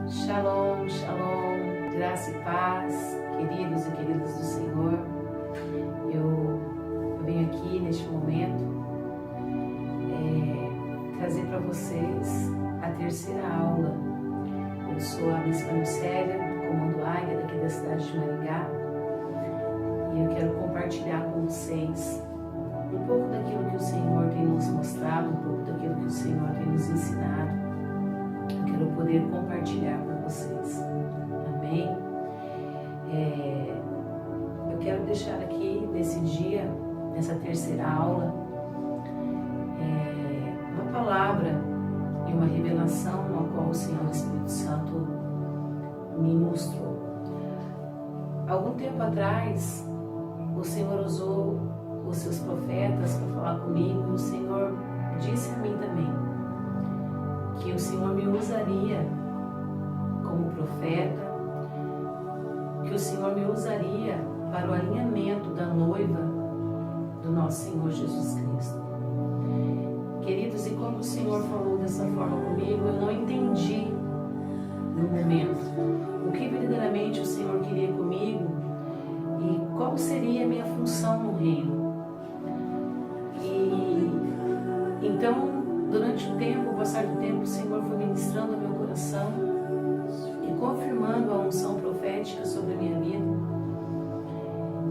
Shalom, shalom, graça e paz, queridos e queridas do Senhor. Eu venho aqui neste momento trazer para vocês a terceira aula. Eu sou a Bispa Lucélia, do Comando Águia, daqui da cidade de Maringá, e eu quero compartilhar com vocês um pouco daquilo que o Senhor tem nos mostrado, um pouco daquilo que o Senhor tem nos ensinado. Eu quero poder compartilhar com vocês. Amém? Eu quero deixar aqui nesse dia, nessa terceira aula, uma palavra e uma revelação a qual o Senhor Espírito Santo me mostrou. Algum tempo atrás, o Senhor usou os seus profetas para falar comigo, e o Senhor disse a mim também que o Senhor me usaria como profeta, que o Senhor me usaria para o alinhamento da noiva do nosso Senhor Jesus Cristo. Queridos, e quando o Senhor falou dessa forma comigo, eu não entendi no momento o que verdadeiramente o Senhor queria comigo e qual seria a minha função no reino. E então, durante o tempo, o passar do tempo, o Senhor foi ministrando ao meu coração e confirmando a unção profética sobre a minha vida.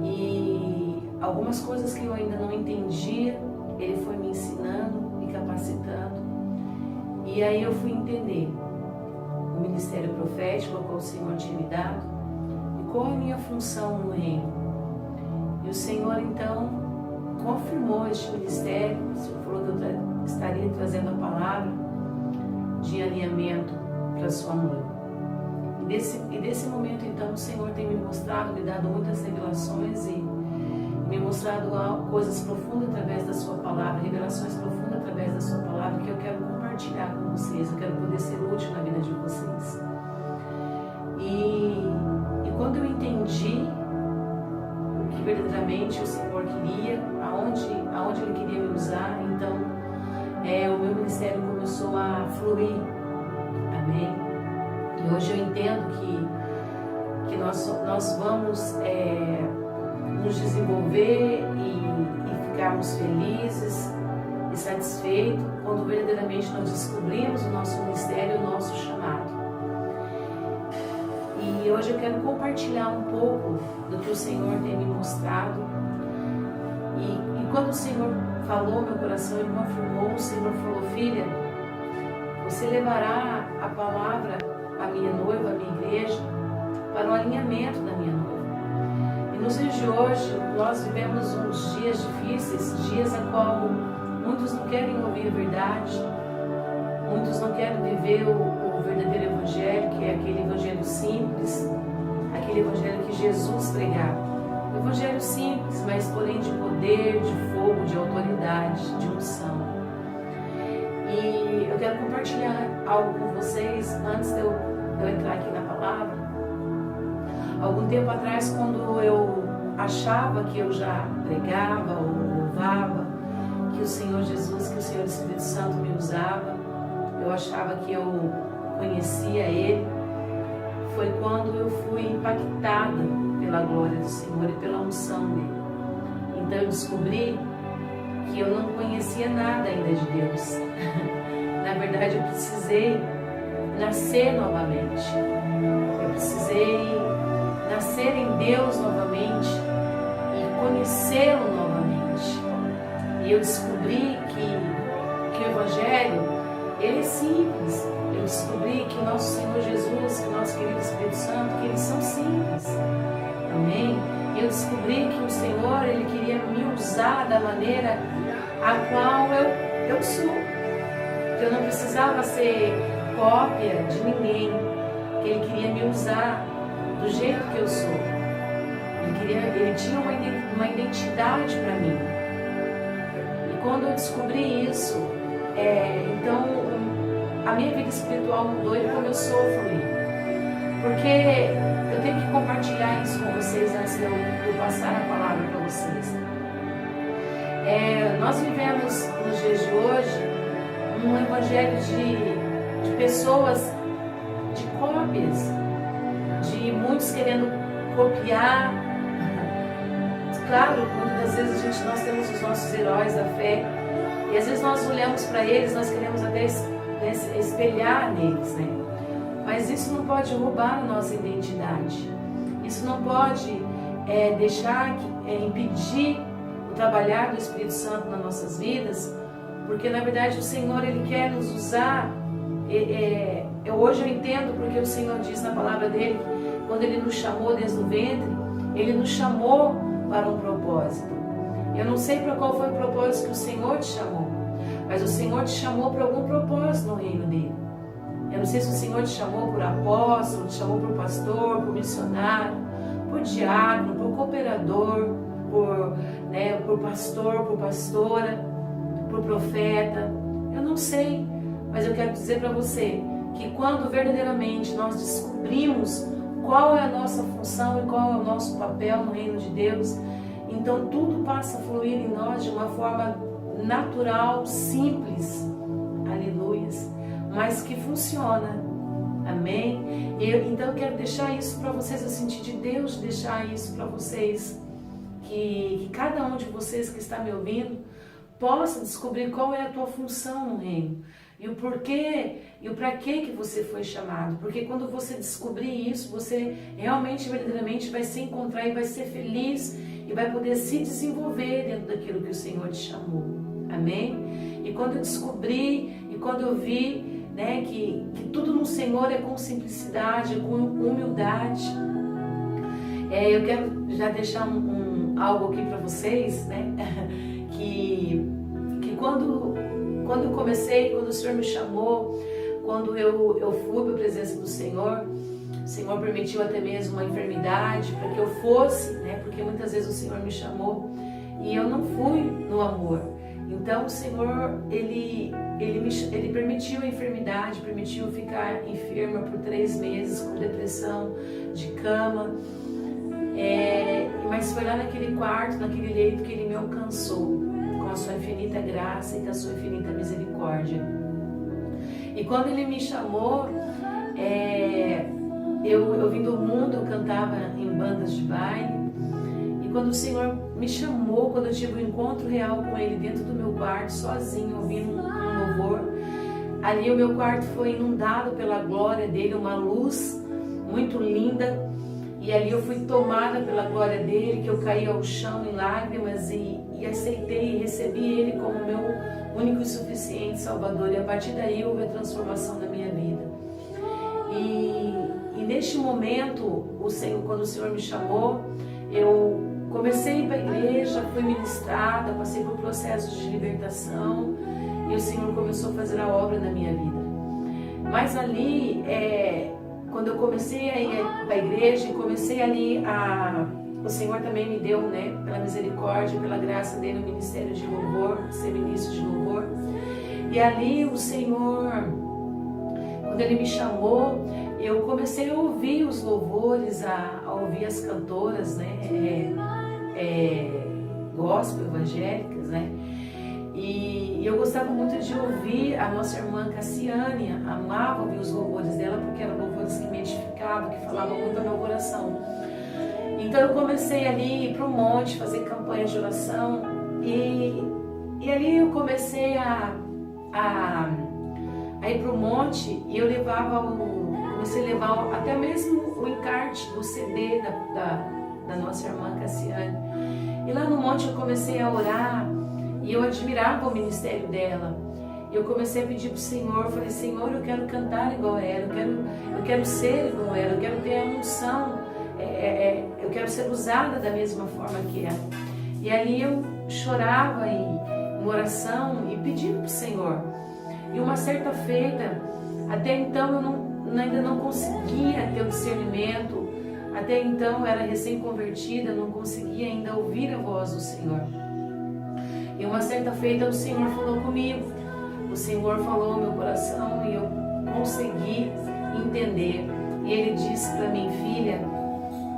E algumas coisas que eu ainda não entendia, Ele foi me ensinando e capacitando. E aí eu fui entender o ministério profético ao qual o Senhor tinha me dado e qual a minha função no reino. E o Senhor, então, confirmou este ministério. O Senhor falou que eu estaria trazendo a palavra de alinhamento para a sua noiva. E desse momento, então, o Senhor tem me mostrado, me dado muitas revelações e me mostrado coisas profundas através da sua palavra, revelações profundas através da sua palavra, que eu quero compartilhar com vocês, eu quero poder ser útil na vida de vocês. E quando eu entendi o que verdadeiramente o Senhor queria, aonde Ele queria me usar, então o meu ministério começou a fluir. Amém? E hoje eu entendo que nós vamos nos desenvolver e ficarmos felizes e satisfeitos quando verdadeiramente nós descobrimos o nosso ministério e o nosso chamado. E hoje eu quero compartilhar um pouco do que o Senhor tem me mostrado. E quando o Senhor falou meu coração, Ele confirmou, o Senhor falou: filha, você levará a palavra à minha noiva, à minha igreja, para o alinhamento da minha noiva. E nos dias de hoje, nós vivemos uns dias difíceis, dias a qual muitos não querem ouvir a verdade, muitos não querem viver o verdadeiro evangelho, que é aquele evangelho simples, aquele evangelho que Jesus pregava. O evangelho simples, mas porém de poder, de fogo, de autoridade, de unção. E eu quero compartilhar algo com vocês antes de eu entrar aqui na palavra. Algum tempo atrás, quando eu achava que eu já pregava ou louvava, que o Senhor Jesus, que o Senhor Espírito Santo me usava, eu achava que eu conhecia Ele, foi quando eu fui impactada pela glória do Senhor e pela unção dele. Então eu descobri que eu não conhecia nada ainda de Deus. Na verdade, eu precisei nascer novamente. Eu precisei nascer em Deus novamente e conhecê-lo novamente. E eu descobri que o Evangelho, ele é simples. Eu descobri que o nosso Senhor Jesus, que o nosso querido Espírito Santo, que eles são simples. Amém? E eu descobri que o Senhor, Ele queria me usar da maneira a qual eu sou. Que eu não precisava ser cópia de ninguém. Que Ele queria me usar do jeito que eu sou. Ele tinha uma identidade para mim. E quando eu descobri isso, então a minha vida espiritual mudou e começou a fluir. Porque eu tenho que compartilhar isso com vocês antes de eu passar a palavra para vocês. Nós vivemos nos dias de hoje um evangelho de pessoas de cópias, de muitos querendo copiar. Claro, muitas das vezes nós temos os nossos heróis da fé e às vezes nós olhamos para eles, nós queremos até espelhar neles, né? Mas isso não pode roubar a nossa identidade. Isso não pode impedir o trabalhar do Espírito Santo nas nossas vidas, porque na verdade o Senhor Ele quer nos usar. Hoje eu entendo porque o Senhor diz na palavra dele, quando Ele nos chamou desde o ventre, Ele nos chamou para um propósito. Eu não sei para qual foi o propósito que o Senhor te chamou, mas o Senhor te chamou para algum propósito no reino dele. Eu não sei se o Senhor te chamou por apóstolo, te chamou por pastor, por missionário, por diácono, por cooperador, por pastor, por pastora, por profeta. Eu não sei, mas eu quero dizer para você que quando verdadeiramente nós descobrimos qual é a nossa função e qual é o nosso papel no reino de Deus, então tudo passa a fluir em nós de uma forma natural, simples, aleluias, mas que funciona, amém? Então eu quero deixar isso para vocês, eu senti de Deus deixar isso para vocês, que cada um de vocês que está me ouvindo possa descobrir qual é a tua função no reino, e o porquê e o para que você foi chamado. Porque quando você descobrir isso, você realmente, verdadeiramente vai se encontrar e vai ser feliz e vai poder se desenvolver dentro daquilo que o Senhor te chamou. Amém? E quando eu descobri e quando eu vi, né, que tudo no Senhor é com simplicidade, é com humildade, eu quero já deixar algo aqui para vocês, né? que quando eu comecei, quando o Senhor me chamou, quando eu fui para a presença do Senhor, o Senhor permitiu até mesmo uma enfermidade para que eu fosse, né? Porque muitas vezes o Senhor me chamou e eu não fui no amor. Então o Senhor, Ele permitiu a enfermidade, permitiu ficar enferma por 3 meses com depressão, de cama. Mas foi lá naquele quarto, naquele leito que Ele me alcançou com a sua infinita graça e com a sua infinita misericórdia. E quando Ele me chamou, eu vim do mundo, eu cantava em bandas de baile. E quando o Senhor me chamou, quando eu tive um encontro real com Ele dentro do meu quarto, sozinho, ouvindo um louvor, ali o meu quarto foi inundado pela glória dEle, uma luz muito linda. E ali eu fui tomada pela glória dEle, que eu caí ao chão em lágrimas e aceitei e recebi Ele como meu único e suficiente Salvador. E a partir daí houve a transformação da minha vida. E neste momento, quando o Senhor me chamou, eu comecei a ir para a igreja, fui ministrada, passei por processos de libertação e o Senhor começou a fazer a obra na minha vida. Mas ali, quando eu comecei a ir para a igreja e comecei ali o Senhor também me deu, né, pela misericórdia, pela graça dele, o ministério de louvor, ser ministro de louvor. E ali o Senhor, quando Ele me chamou, eu comecei a ouvir os louvores, a ouvir as cantoras, né, gospel, evangélicas, né. E eu gostava muito de ouvir a nossa irmã Cassiane, amava ouvir os louvores dela, porque eram louvores que me edificavam, que falavam muito ao meu coração. Então eu comecei ali a ir para o monte, fazer campanha de oração, e ali eu comecei a ir para o monte, e eu comecei a levar até mesmo o encarte do CD da nossa irmã Cassiane. E lá no monte eu comecei a orar, e eu admirava o ministério dela. E eu comecei a pedir para o Senhor, falei, Senhor, eu quero cantar igual a ela, eu quero ser igual a ela, eu quero ter a unção, eu quero ser usada da mesma forma que ela. E ali eu chorava em oração e pedindo para o Senhor. E uma certa feita, até então eu ainda não conseguia ter o discernimento, até então eu era recém-convertida, não conseguia ainda ouvir a voz do Senhor. E uma certa feita o Senhor falou comigo, o Senhor falou ao meu coração e eu consegui entender. E Ele disse para mim, filha,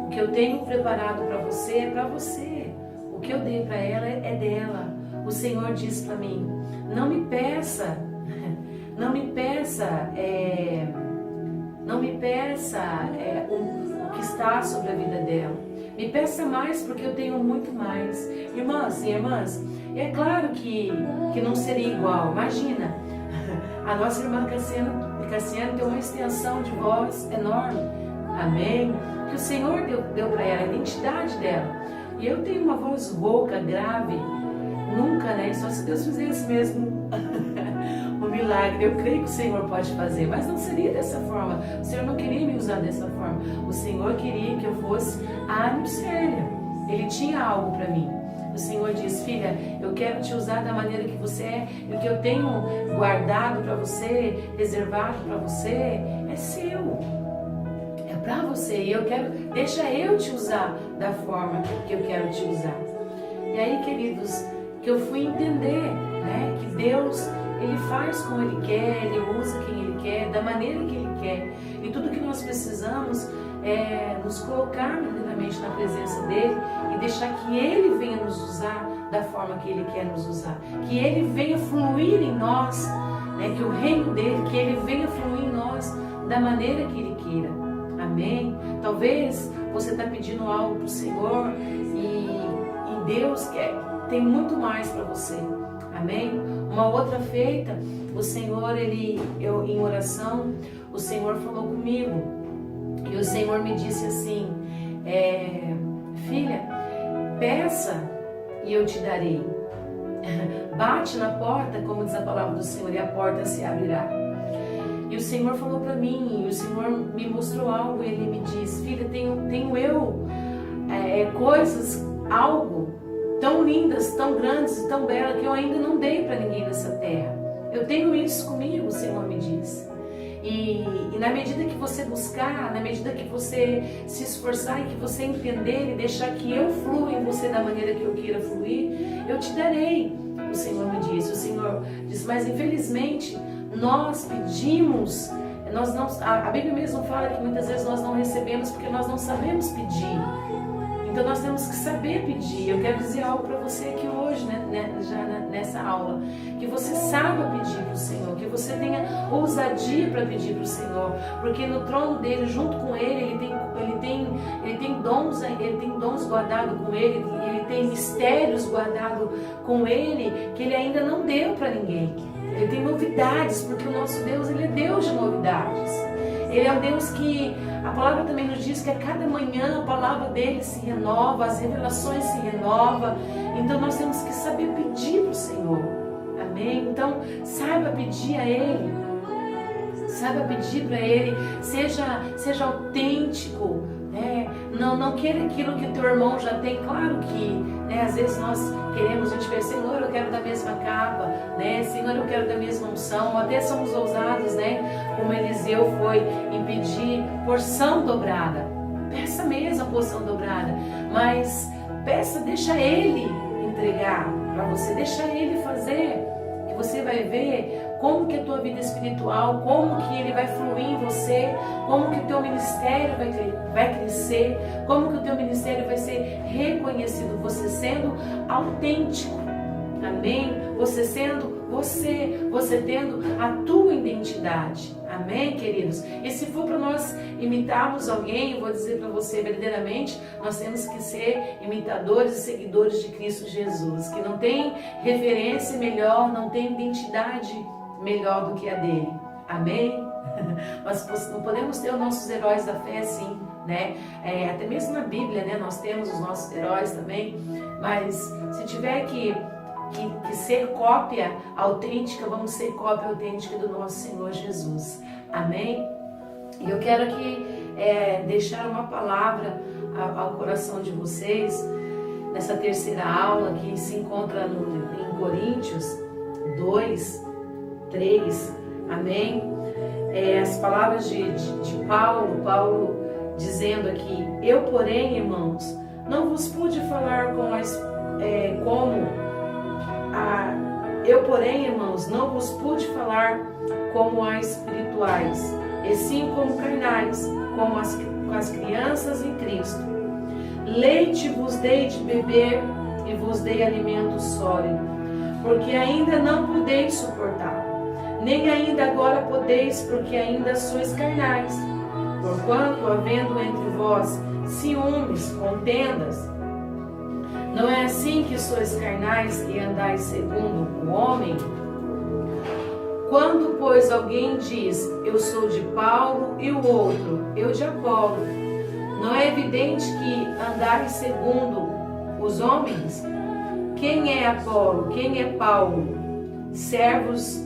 o que eu tenho preparado para você é para você, o que eu dei para ela é dela. O Senhor disse para mim, não me peça Não me peça o que está sobre a vida dela. Me peça mais, porque eu tenho muito mais. Irmãs e irmãs, é claro que não seria igual. Imagina, a nossa irmã Cassiane tem uma extensão de voz enorme. Amém? Que o Senhor deu para ela, a identidade dela. E eu tenho uma voz rouca, grave. Nunca, né? Só se Deus fizesse mesmo um milagre. Eu creio que o Senhor pode fazer, mas não seria dessa forma. O Senhor não queria me usar dessa forma. O Senhor queria que eu fosse a Anicélia. Ele tinha algo para mim. O Senhor diz: filha, eu quero te usar da maneira que você é. E o que eu tenho guardado para você, reservado para você, é seu. É para você. E deixa eu te usar da forma que eu quero te usar. E aí, queridos, que eu fui entender, né, que Deus, Ele faz como Ele quer, Ele usa quem Ele quer, da maneira que Ele quer. E tudo que nós precisamos é nos colocar verdadeiramente na presença dEle e deixar que Ele venha nos usar da forma que Ele quer nos usar. Que Ele venha fluir em nós, né, que o reino dEle, que Ele venha fluir em nós da maneira que Ele queira. Amém? Talvez você está pedindo algo para o Senhor e Deus tem muito mais para você. Amém? Uma outra feita, o Senhor, em oração, o Senhor falou comigo. E o Senhor me disse assim: filha, peça e eu te darei. Bate na porta, como diz a palavra do Senhor, e a porta se abrirá. E o Senhor falou para mim, e o Senhor me mostrou algo, e Ele me disse: filha, tenho eu coisas, algo tão lindas, tão grandes e tão belas que eu ainda não dei para ninguém nessa terra. Eu tenho isso comigo, o Senhor me diz. E na medida que você buscar, na medida que você se esforçar e que você entender e deixar que eu flua em você da maneira que eu queira fluir, eu te darei. O Senhor me disse. O Senhor disse: mas infelizmente nós pedimos, a Bíblia mesmo fala que muitas vezes nós não recebemos porque nós não sabemos pedir. Então nós temos que saber pedir. Eu quero dizer algo para você aqui hoje, já nessa aula, que você saiba pedir para o Senhor, que você tenha ousadia para pedir para o Senhor, porque no trono dele, junto com ele, ele tem dons guardados com ele tem mistérios guardados com ele que ele ainda não deu para ninguém. Ele tem novidades, porque o nosso Deus, ele é Deus de novidades. Ele é um Deus que, a palavra também nos diz que a cada manhã a palavra dele se renova, as revelações se renovam. Então nós temos que saber pedir para o Senhor. Amém? Então saiba pedir a Ele. Saiba pedir para Ele. Seja autêntico. Né? Não queira aquilo que o teu irmão já tem. Claro que às vezes nós queremos, a gente pensa: Senhor, eu quero da mesma capa, né? Senhor, eu quero da mesma unção. Até somos ousados, né? Como Eliseu foi em pedir porção dobrada. Peça mesmo a porção dobrada, mas peça, deixa Ele entregar para você, deixa Ele fazer, que você vai ver como que a tua vida espiritual, como que Ele vai fluir em você, como que o teu ministério vai crescer, como que o teu ministério vai ser reconhecido, você sendo autêntico. Amém? Você sendo você tendo a tua identidade. Amém, queridos? E se for para nós imitarmos alguém, eu vou dizer para você verdadeiramente, nós temos que ser imitadores e seguidores de Cristo Jesus, que não tem referência melhor, não tem identidade melhor do que a dele. Amém? Mas não podemos ter os nossos heróis da fé, sim, né? Até mesmo na Bíblia, né? Nós temos os nossos heróis também, mas se tiver que ser cópia autêntica, vamos ser cópia autêntica do nosso Senhor Jesus. Amém? E eu quero aqui deixar uma palavra ao coração de vocês, nessa terceira aula que se encontra em Coríntios 2, 3, amém? As palavras de Paulo dizendo aqui: eu, porém, irmãos, não vos pude falar como a espirituais, e sim como carnais, como as crianças em Cristo. Leite vos dei de beber e vos dei alimento sólido, porque ainda não podeis suportar, nem ainda agora podeis, porque ainda sois carnais. Porquanto, havendo entre vós ciúmes, contendas, não é assim que sois carnais e andais segundo o homem? Quando, pois, alguém diz, eu sou de Paulo, e o outro, eu de Apolo, não é evidente que andais segundo os homens? Quem é Apolo? Quem é Paulo? Servos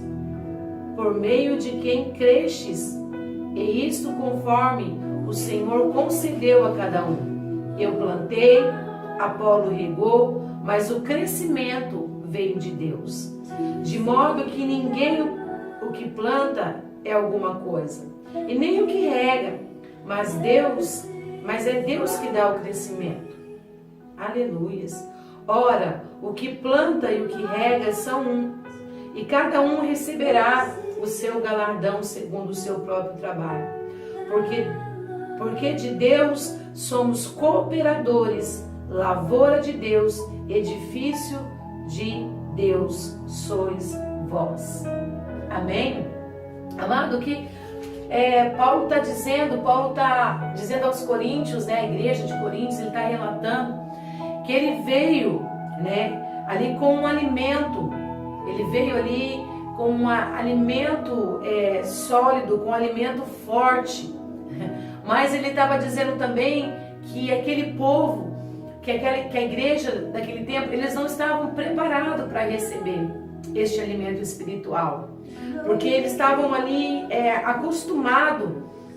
por meio de quem crestes, e isto conforme o Senhor concedeu a cada um. Eu plantei, Apolo regou, mas o crescimento veio de Deus. De modo que ninguém o que planta é alguma coisa, e nem o que rega, mas é Deus que dá o crescimento. Aleluias. Ora, o que planta e o que rega são um, e cada um receberá o seu galardão segundo o seu próprio trabalho. Porque de Deus somos cooperadores, lavoura de Deus, edifício de Deus sois vós. Amém? Amado, que Paulo está dizendo aos Coríntios, né, a igreja de Coríntios, ele está relatando que ele veio, né, ali com um alimento, ele veio ali com um alimento sólido, com um alimento forte, mas ele estava dizendo também que aquele povo, que a igreja daquele tempo, eles não estavam preparados para receber este alimento espiritual, porque eles estavam ali acostumados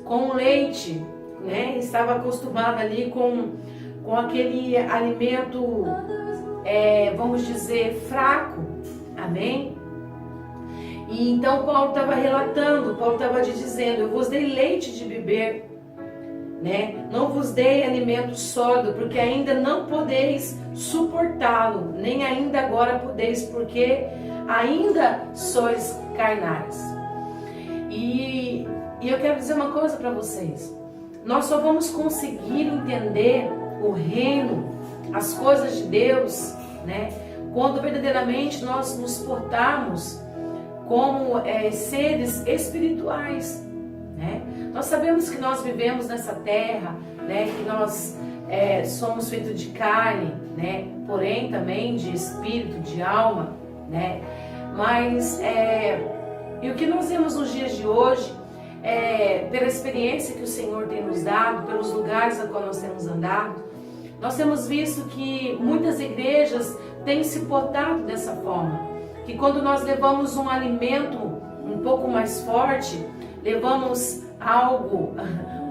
com o leite, né? Estavam acostumados ali com aquele alimento, vamos dizer, fraco, amém? E então Paulo estava relatando, Paulo estava dizendo, eu vos dei leite de beber, né? Não vos dei alimento sólido, porque ainda não podeis suportá-lo, nem ainda agora podeis, porque ainda sois carnais. E eu quero dizer uma coisa para vocês, nós só vamos conseguir entender o reino, as coisas de Deus, né, quando verdadeiramente nós nos portarmos como seres espirituais, né? Nós sabemos que nós vivemos nessa terra, né, que nós somos feitos de carne, né, porém também de espírito, de alma, né? Mas e o que nós vemos nos dias de hoje, pela experiência que o Senhor tem nos dado, pelos lugares a qual nós temos andado, nós temos visto que muitas igrejas têm se portado dessa forma, que quando nós levamos um alimento um pouco mais forte, levamos algo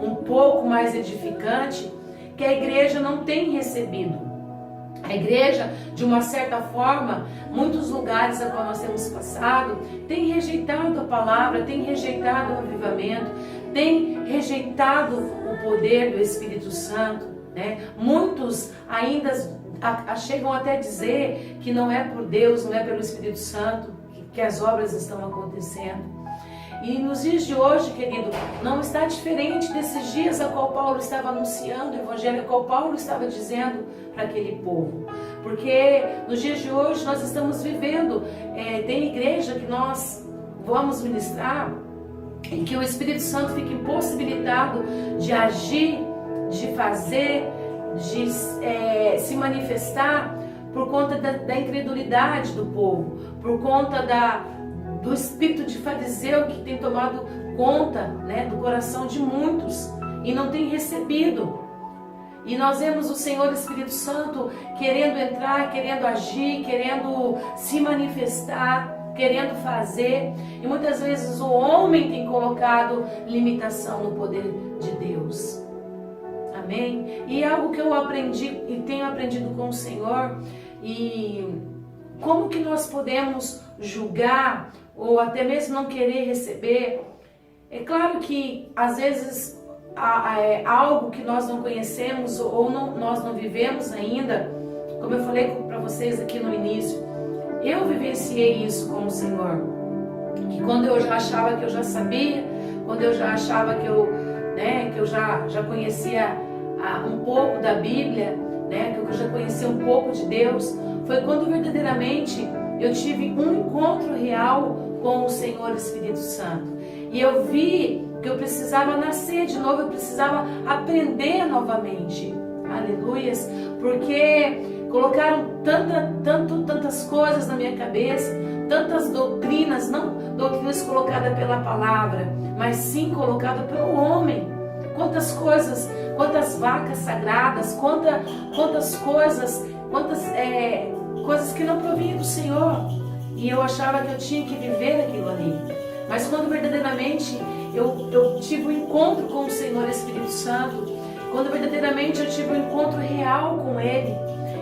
um pouco mais edificante, que a igreja não tem recebido. A igreja, de uma certa forma, muitos lugares a qual nós temos passado, tem rejeitado a palavra, tem rejeitado o avivamento, tem rejeitado o poder do Espírito Santo, né? Muitos ainda chegam até a dizer que não é por Deus, não é pelo Espírito Santo que as obras estão acontecendo. E nos dias de hoje, querido, não está diferente desses dias a qual Paulo estava anunciando o Evangelho, a qual Paulo estava dizendo para aquele povo. Porque nos dias de hoje nós estamos vivendo, tem igreja que nós vamos ministrar e que o Espírito Santo fica impossibilitado de agir, de fazer, de se manifestar por conta da incredulidade do povo, por conta do espírito de fariseu que tem tomado conta, né, do coração de muitos e não tem recebido. E nós vemos o Senhor Espírito Santo querendo entrar, querendo agir, querendo se manifestar, querendo fazer. E muitas vezes o homem tem colocado limitação no poder de Deus. Amém? E é algo que eu aprendi e tenho aprendido com o Senhor. E como que nós podemos julgar ou até mesmo não querer receber? É claro que às vezes é algo que nós não conhecemos ou nós não vivemos ainda. Como eu falei para vocês aqui no início, eu vivenciei isso com o Senhor, que quando eu já achava que eu já sabia, quando eu já achava que eu já conhecia um pouco da Bíblia, né, que eu já conhecia um pouco de Deus, foi quando verdadeiramente eu tive um encontro real com o Senhor Espírito Santo. E eu vi que eu precisava nascer de novo, eu precisava aprender novamente. Aleluias. Porque colocaram tantas coisas na minha cabeça, tantas doutrinas, não doutrinas colocadas pela palavra, mas sim colocadas pelo homem. Quantas coisas, quantas vacas sagradas, quantas coisas, coisas que não provinham do Senhor. E eu achava que eu tinha que viver aquilo ali. Mas quando verdadeiramente eu tive um encontro com o Senhor Espírito Santo, quando verdadeiramente eu tive um encontro real com Ele,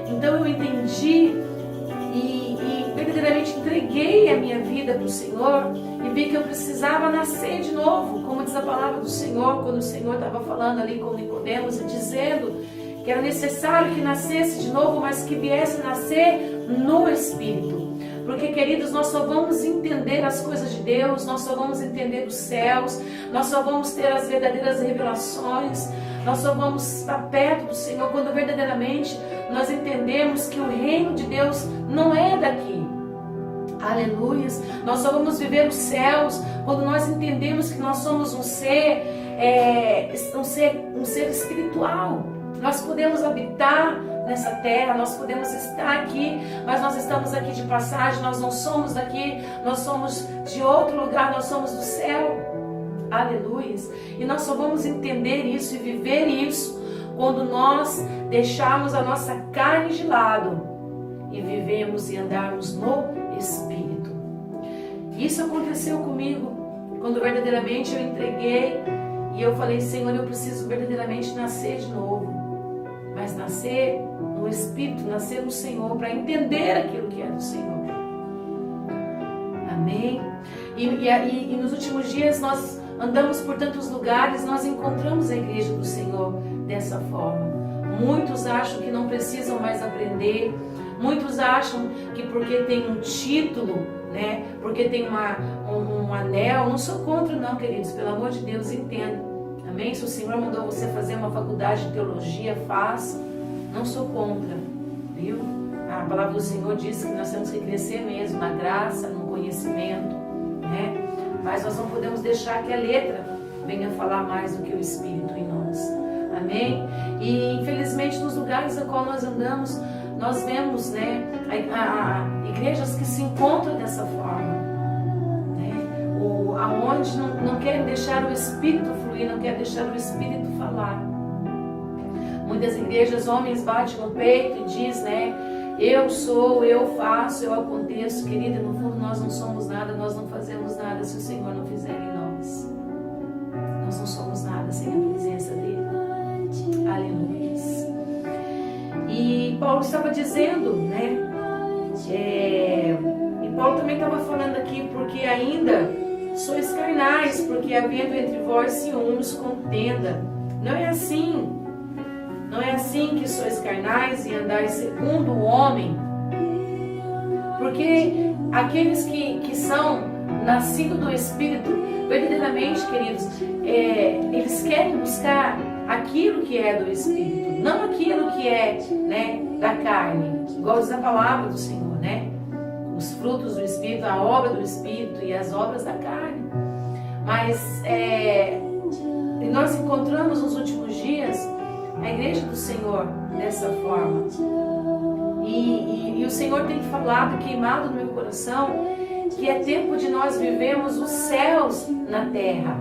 então eu entendi e verdadeiramente entreguei a minha vida para o Senhor e vi que eu precisava nascer de novo, como diz a palavra do Senhor, quando o Senhor estava falando ali com Nicodemos e dizendo que era necessário que nascesse de novo, mas que viesse nascer no Espírito. Porque, queridos, nós só vamos entender as coisas de Deus, nós só vamos entender os céus, nós só vamos ter as verdadeiras revelações, nós só vamos estar perto do Senhor quando verdadeiramente nós entendemos que o reino de Deus não é daqui. Aleluias. Nós só vamos viver os céus quando nós entendemos que nós somos um ser espiritual. Nós podemos habitar nessa terra, nós podemos estar aqui, mas nós estamos aqui de passagem, nós não somos daqui, nós somos de outro lugar, nós somos do céu. Aleluia. E nós só vamos entender isso e viver isso quando nós deixarmos a nossa carne de lado e vivemos e andarmos no Espírito. Isso aconteceu comigo quando verdadeiramente eu entreguei e eu falei: Senhor, eu preciso verdadeiramente nascer de novo, mas nascer no Espírito, nascer no Senhor, para entender aquilo que é do Senhor. Amém? E nos últimos dias nós andamos por tantos lugares, nós encontramos a igreja do Senhor dessa forma. Muitos acham que não precisam mais aprender, muitos acham que porque tem um título, né, porque tem um anel, não sou contra não, queridos, pelo amor de Deus, entenda. Amém? Se o Senhor mandou você fazer uma faculdade de teologia, faça. Não sou contra, viu? A palavra do Senhor diz que nós temos que crescer mesmo na graça, no conhecimento, né? Mas nós não podemos deixar que a letra venha falar mais do que o Espírito em nós. Amém? E infelizmente nos lugares a qual nós andamos, nós vemos, né, igrejas que se encontram dessa forma, né? Aonde não querem deixar o Espírito fluir, não querem deixar o Espírito falar. Muitas igrejas, homens batem no peito e diz, né, eu sou, eu faço, eu aconteço. Querida, no fundo nós não somos nada, nós não fazemos nada se o Senhor não fizer em nós. Nós não somos nada sem a presença dEle. Aleluia. E Paulo estava dizendo, né, e Paulo também estava falando aqui, porque ainda sois carnais, porque havendo entre vós ciúmes, contenda. Não é assim. Não é assim que sois carnais e andais segundo o homem. Porque aqueles que são nascidos do Espírito, verdadeiramente, queridos, eles querem buscar aquilo que é do Espírito, não aquilo que é, né, da carne. Igual diz a palavra do Senhor, né? Os frutos do Espírito, a obra do Espírito e as obras da carne. Mas nós encontramos nos últimos dias a igreja do Senhor dessa forma. E o Senhor tem falado, queimado no meu coração, que é tempo de nós vivermos os céus na terra.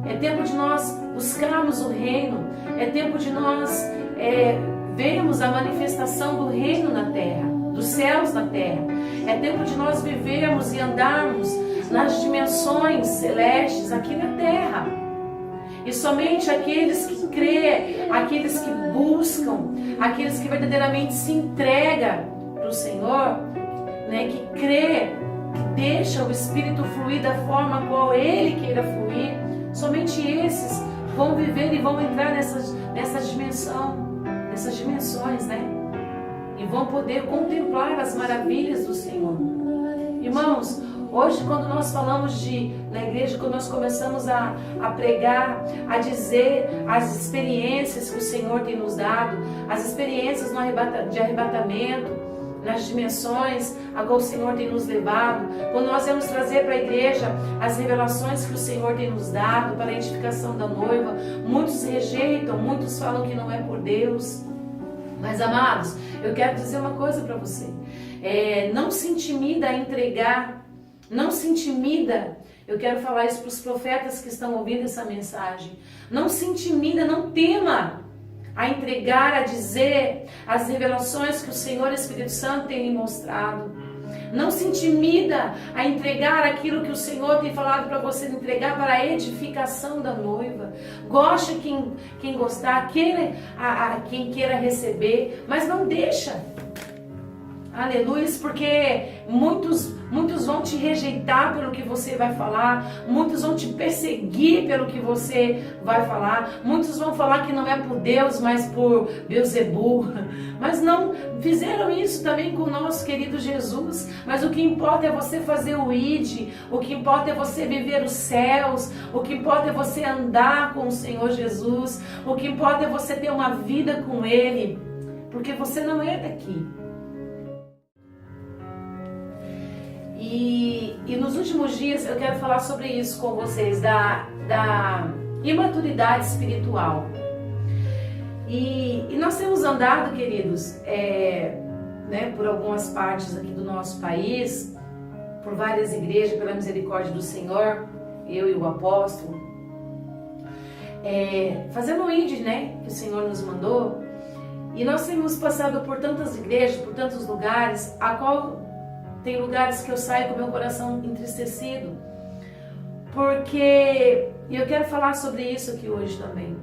É tempo de nós buscarmos o reino. É tempo de nós vermos a manifestação do reino na terra, dos céus na terra. É tempo de nós vivermos e andarmos nas dimensões celestes aqui na terra. E somente aqueles que crêem, aqueles que buscam, aqueles que verdadeiramente se entregam para o Senhor, né, que crê, que deixa o Espírito fluir da forma qual Ele queira fluir, somente esses vão viver e vão entrar nessas dimensões, né? E vão poder contemplar as maravilhas do Senhor. Irmãos, hoje, quando nós falamos na igreja, quando nós começamos a pregar, a dizer as experiências que o Senhor tem nos dado, as experiências de arrebatamento, nas dimensões a qual o Senhor tem nos levado, quando nós vamos trazer para a igreja as revelações que o Senhor tem nos dado para a edificação da noiva, muitos rejeitam, muitos falam que não é por Deus. Mas, amados, eu quero dizer uma coisa para você. Não se intimida a entregar, não se intimida. Eu quero falar isso para os profetas que estão ouvindo essa mensagem. Não se intimida, não tema a entregar, a dizer as revelações que o Senhor Espírito Santo tem lhe mostrado. Não se intimida a entregar aquilo que o Senhor tem falado para você entregar para a edificação da noiva. Goste quem gostar, quem queira receber, mas não deixa. Aleluia, porque muitos vão te rejeitar pelo que você vai falar, muitos vão te perseguir pelo que você vai falar, muitos vão falar que não é por Deus, mas por Beelzebul, mas não fizeram isso também com o nosso querido Jesus. Mas o que importa é você fazer o ID, o que importa é você viver os céus, o que importa é você andar com o Senhor Jesus, o que importa é você ter uma vida com Ele, porque você não é daqui. E nos últimos dias eu quero falar sobre isso com vocês, da imaturidade espiritual. E nós temos andado, queridos, por algumas partes aqui do nosso país, por várias igrejas, pela misericórdia do Senhor, eu e o apóstolo, fazendo o ID, que o Senhor nos mandou. E nós temos passado por tantas igrejas, por tantos lugares, a qual tem lugares que eu saio com meu coração entristecido, porque eu quero falar sobre isso aqui hoje também.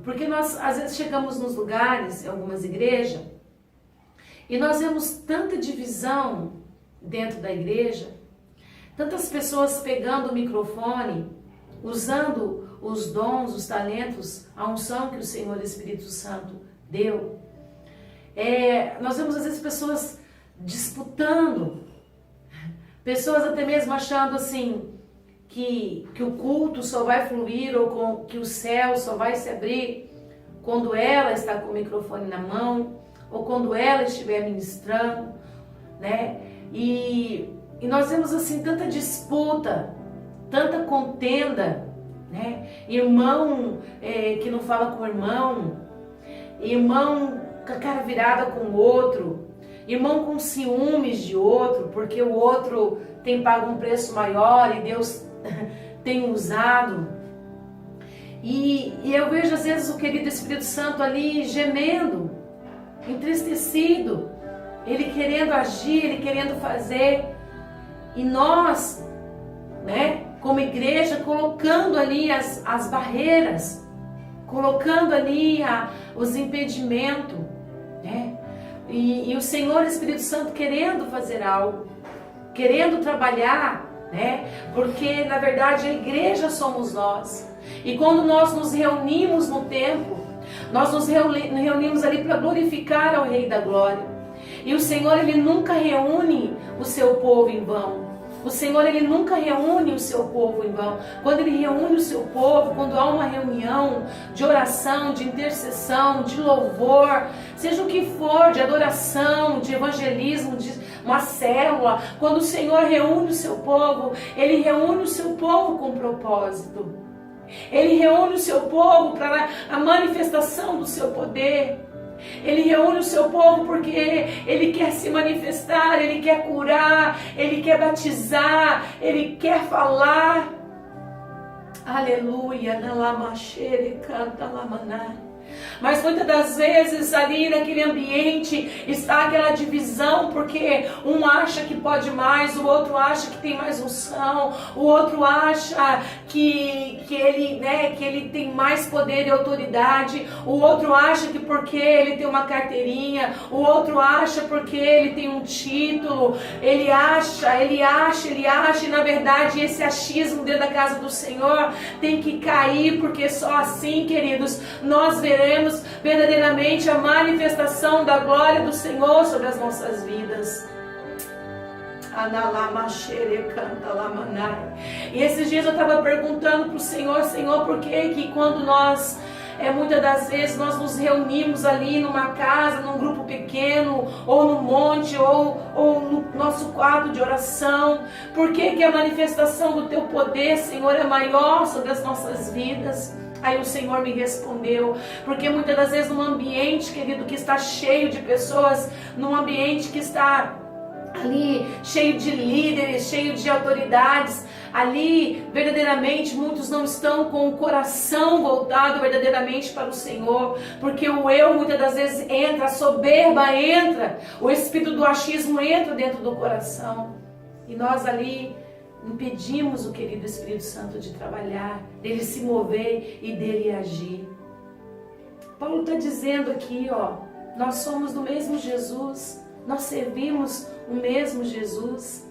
Porque nós às vezes chegamos nos lugares, em algumas igrejas, e nós vemos tanta divisão dentro da igreja, tantas pessoas pegando o microfone, usando os dons, os talentos, a unção que o Senhor Espírito Santo deu. Nós vemos às vezes pessoas disputando, pessoas até mesmo achando assim que o culto só vai fluir ou que o céu só vai se abrir quando ela está com o microfone na mão ou quando ela estiver ministrando, E nós vemos assim tanta disputa, tanta contenda, Irmão que não fala com o irmão, irmão com a cara virada com o outro, irmão com ciúmes de outro, porque o outro tem pago um preço maior e Deus tem usado. E eu vejo às vezes o querido Espírito Santo ali gemendo, entristecido, ele querendo agir, ele querendo fazer, e nós, como igreja, colocando ali as barreiras, colocando ali os impedimentos, e o Senhor Espírito Santo querendo fazer algo, querendo trabalhar, porque na verdade a igreja somos nós, e quando nós nos reunimos no templo, nós nos reunimos ali para glorificar ao Rei da Glória, e o Senhor, Ele nunca reúne o seu povo em vão. O Senhor, Ele nunca reúne o seu povo em vão. Quando Ele reúne o seu povo, quando há uma reunião de oração, de intercessão, de louvor, seja o que for, de adoração, de evangelismo, de uma célula, quando o Senhor reúne o seu povo, Ele reúne o seu povo com propósito. Ele reúne o seu povo para a manifestação do seu poder. Ele reúne o seu povo porque Ele quer se manifestar, Ele quer curar, Ele quer batizar, Ele quer falar. Aleluia. Canta lamanai. Mas muitas das vezes ali naquele ambiente está aquela divisão, porque um acha que pode mais, o outro acha que tem mais unção, o outro acha que ele tem mais poder e autoridade, o outro acha que porque ele tem uma carteirinha, o outro acha porque ele tem um título, ele acha, e na verdade esse achismo dentro da casa do Senhor tem que cair, porque só assim, queridos, nós veremos verdadeiramente a manifestação da glória do Senhor sobre as nossas vidas. E esses dias eu estava perguntando para o Senhor, por que quando nós muitas das vezes nós nos reunimos ali numa casa, num grupo pequeno, ou no monte, ou no nosso quadro de oração. Por que a manifestação do teu poder, Senhor, é maior sobre as nossas vidas? Aí o Senhor me respondeu, porque muitas das vezes num ambiente, querido, que está cheio de pessoas, num ambiente que está ali cheio de líderes, cheio de autoridades, ali verdadeiramente muitos não estão com o coração voltado verdadeiramente para o Senhor, porque o eu muitas das vezes entra, a soberba entra, o espírito do achismo entra dentro do coração, e nós ali impedimos o querido Espírito Santo de trabalhar, dele se mover e dele agir. Paulo está dizendo aqui, nós somos do mesmo Jesus, nós servimos o mesmo Jesus,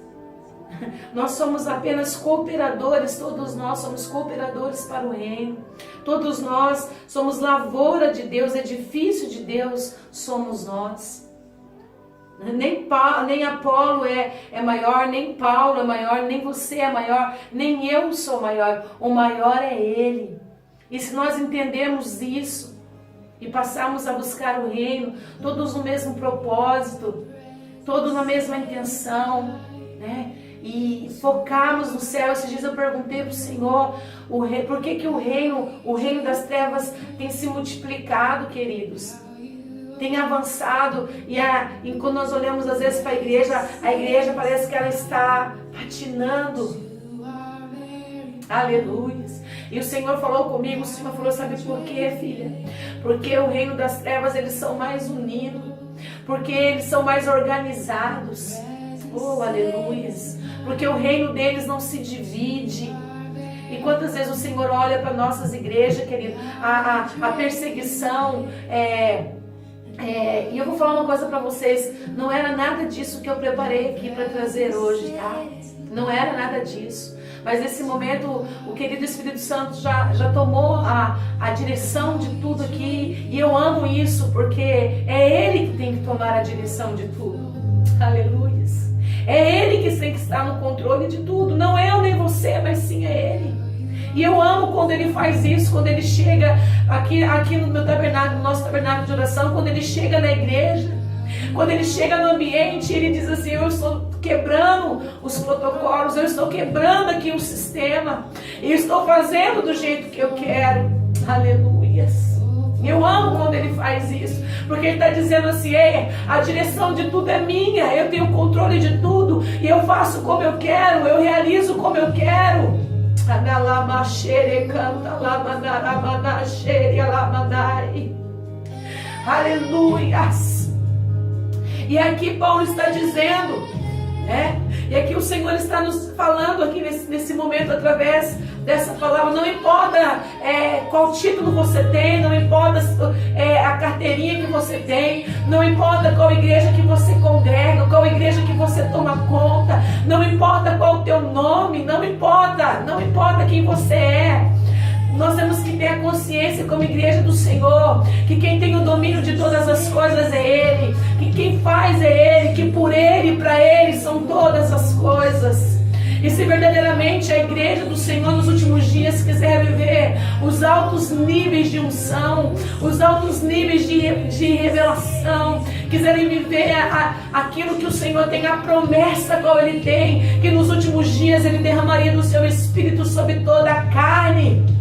nós somos apenas cooperadores, todos nós somos cooperadores para o reino, todos nós somos lavoura de Deus, edifício de Deus, somos nós. Nem Apolo é maior, nem Paulo é maior, nem você é maior, nem eu sou maior. O maior é Ele. E se nós entendermos isso e passarmos a buscar o reino, todos no mesmo propósito, todos na mesma intenção, né? E focarmos no céu. Esses dias eu perguntei para o Senhor por que o reino das trevas tem se multiplicado, queridos, tem avançado, e quando nós olhamos às vezes para a igreja parece que ela está patinando. Aleluia. E o Senhor falou comigo, o Senhor falou, sabe por quê, filha? Porque o reino das trevas, eles são mais unidos, porque eles são mais organizados. Oh, aleluia. Porque o reino deles não se divide. E quantas vezes o Senhor olha para nossas igrejas, querido, a perseguição, e eu vou falar uma coisa para vocês, não era nada disso que eu preparei aqui para trazer hoje, tá? Não era nada disso. Mas nesse momento o querido Espírito Santo já tomou a direção de tudo aqui, e eu amo isso, porque é Ele que tem que tomar a direção de tudo. Aleluia. É Ele que tem que estar no controle de tudo, não eu nem você, mas sim é Ele. E eu amo quando Ele faz isso, quando Ele chega aqui no meu tabernáculo, no nosso tabernáculo de oração, quando Ele chega na igreja, quando Ele chega no ambiente, Ele diz assim, eu estou quebrando os protocolos, eu estou quebrando aqui o sistema, e estou fazendo do jeito que eu quero. Aleluias. Eu amo quando Ele faz isso, porque Ele está dizendo assim, a direção de tudo é minha, eu tenho controle de tudo, e eu faço como eu quero, eu realizo como eu quero. Aleluias. E aqui Paulo está dizendo, né? E aqui o Senhor está nos falando aqui nesse momento através dessa palavra. Não importa qual título você tem, não importa a carteirinha que você tem, não importa qual igreja que você congrega, qual igreja que você toma conta, não importa qual o teu nome, não importa quem você é. Nós temos que ter a consciência como igreja do Senhor, que quem tem o domínio de todas as coisas é Ele, que quem faz é Ele, que por Ele e para Ele são todas as coisas. E se verdadeiramente a igreja do Senhor nos últimos dias quiser viver os altos níveis de unção, os altos níveis de revelação, quiserem viver aquilo que o Senhor tem, a promessa qual Ele tem, que nos últimos dias Ele derramaria do seu Espírito sobre toda a carne.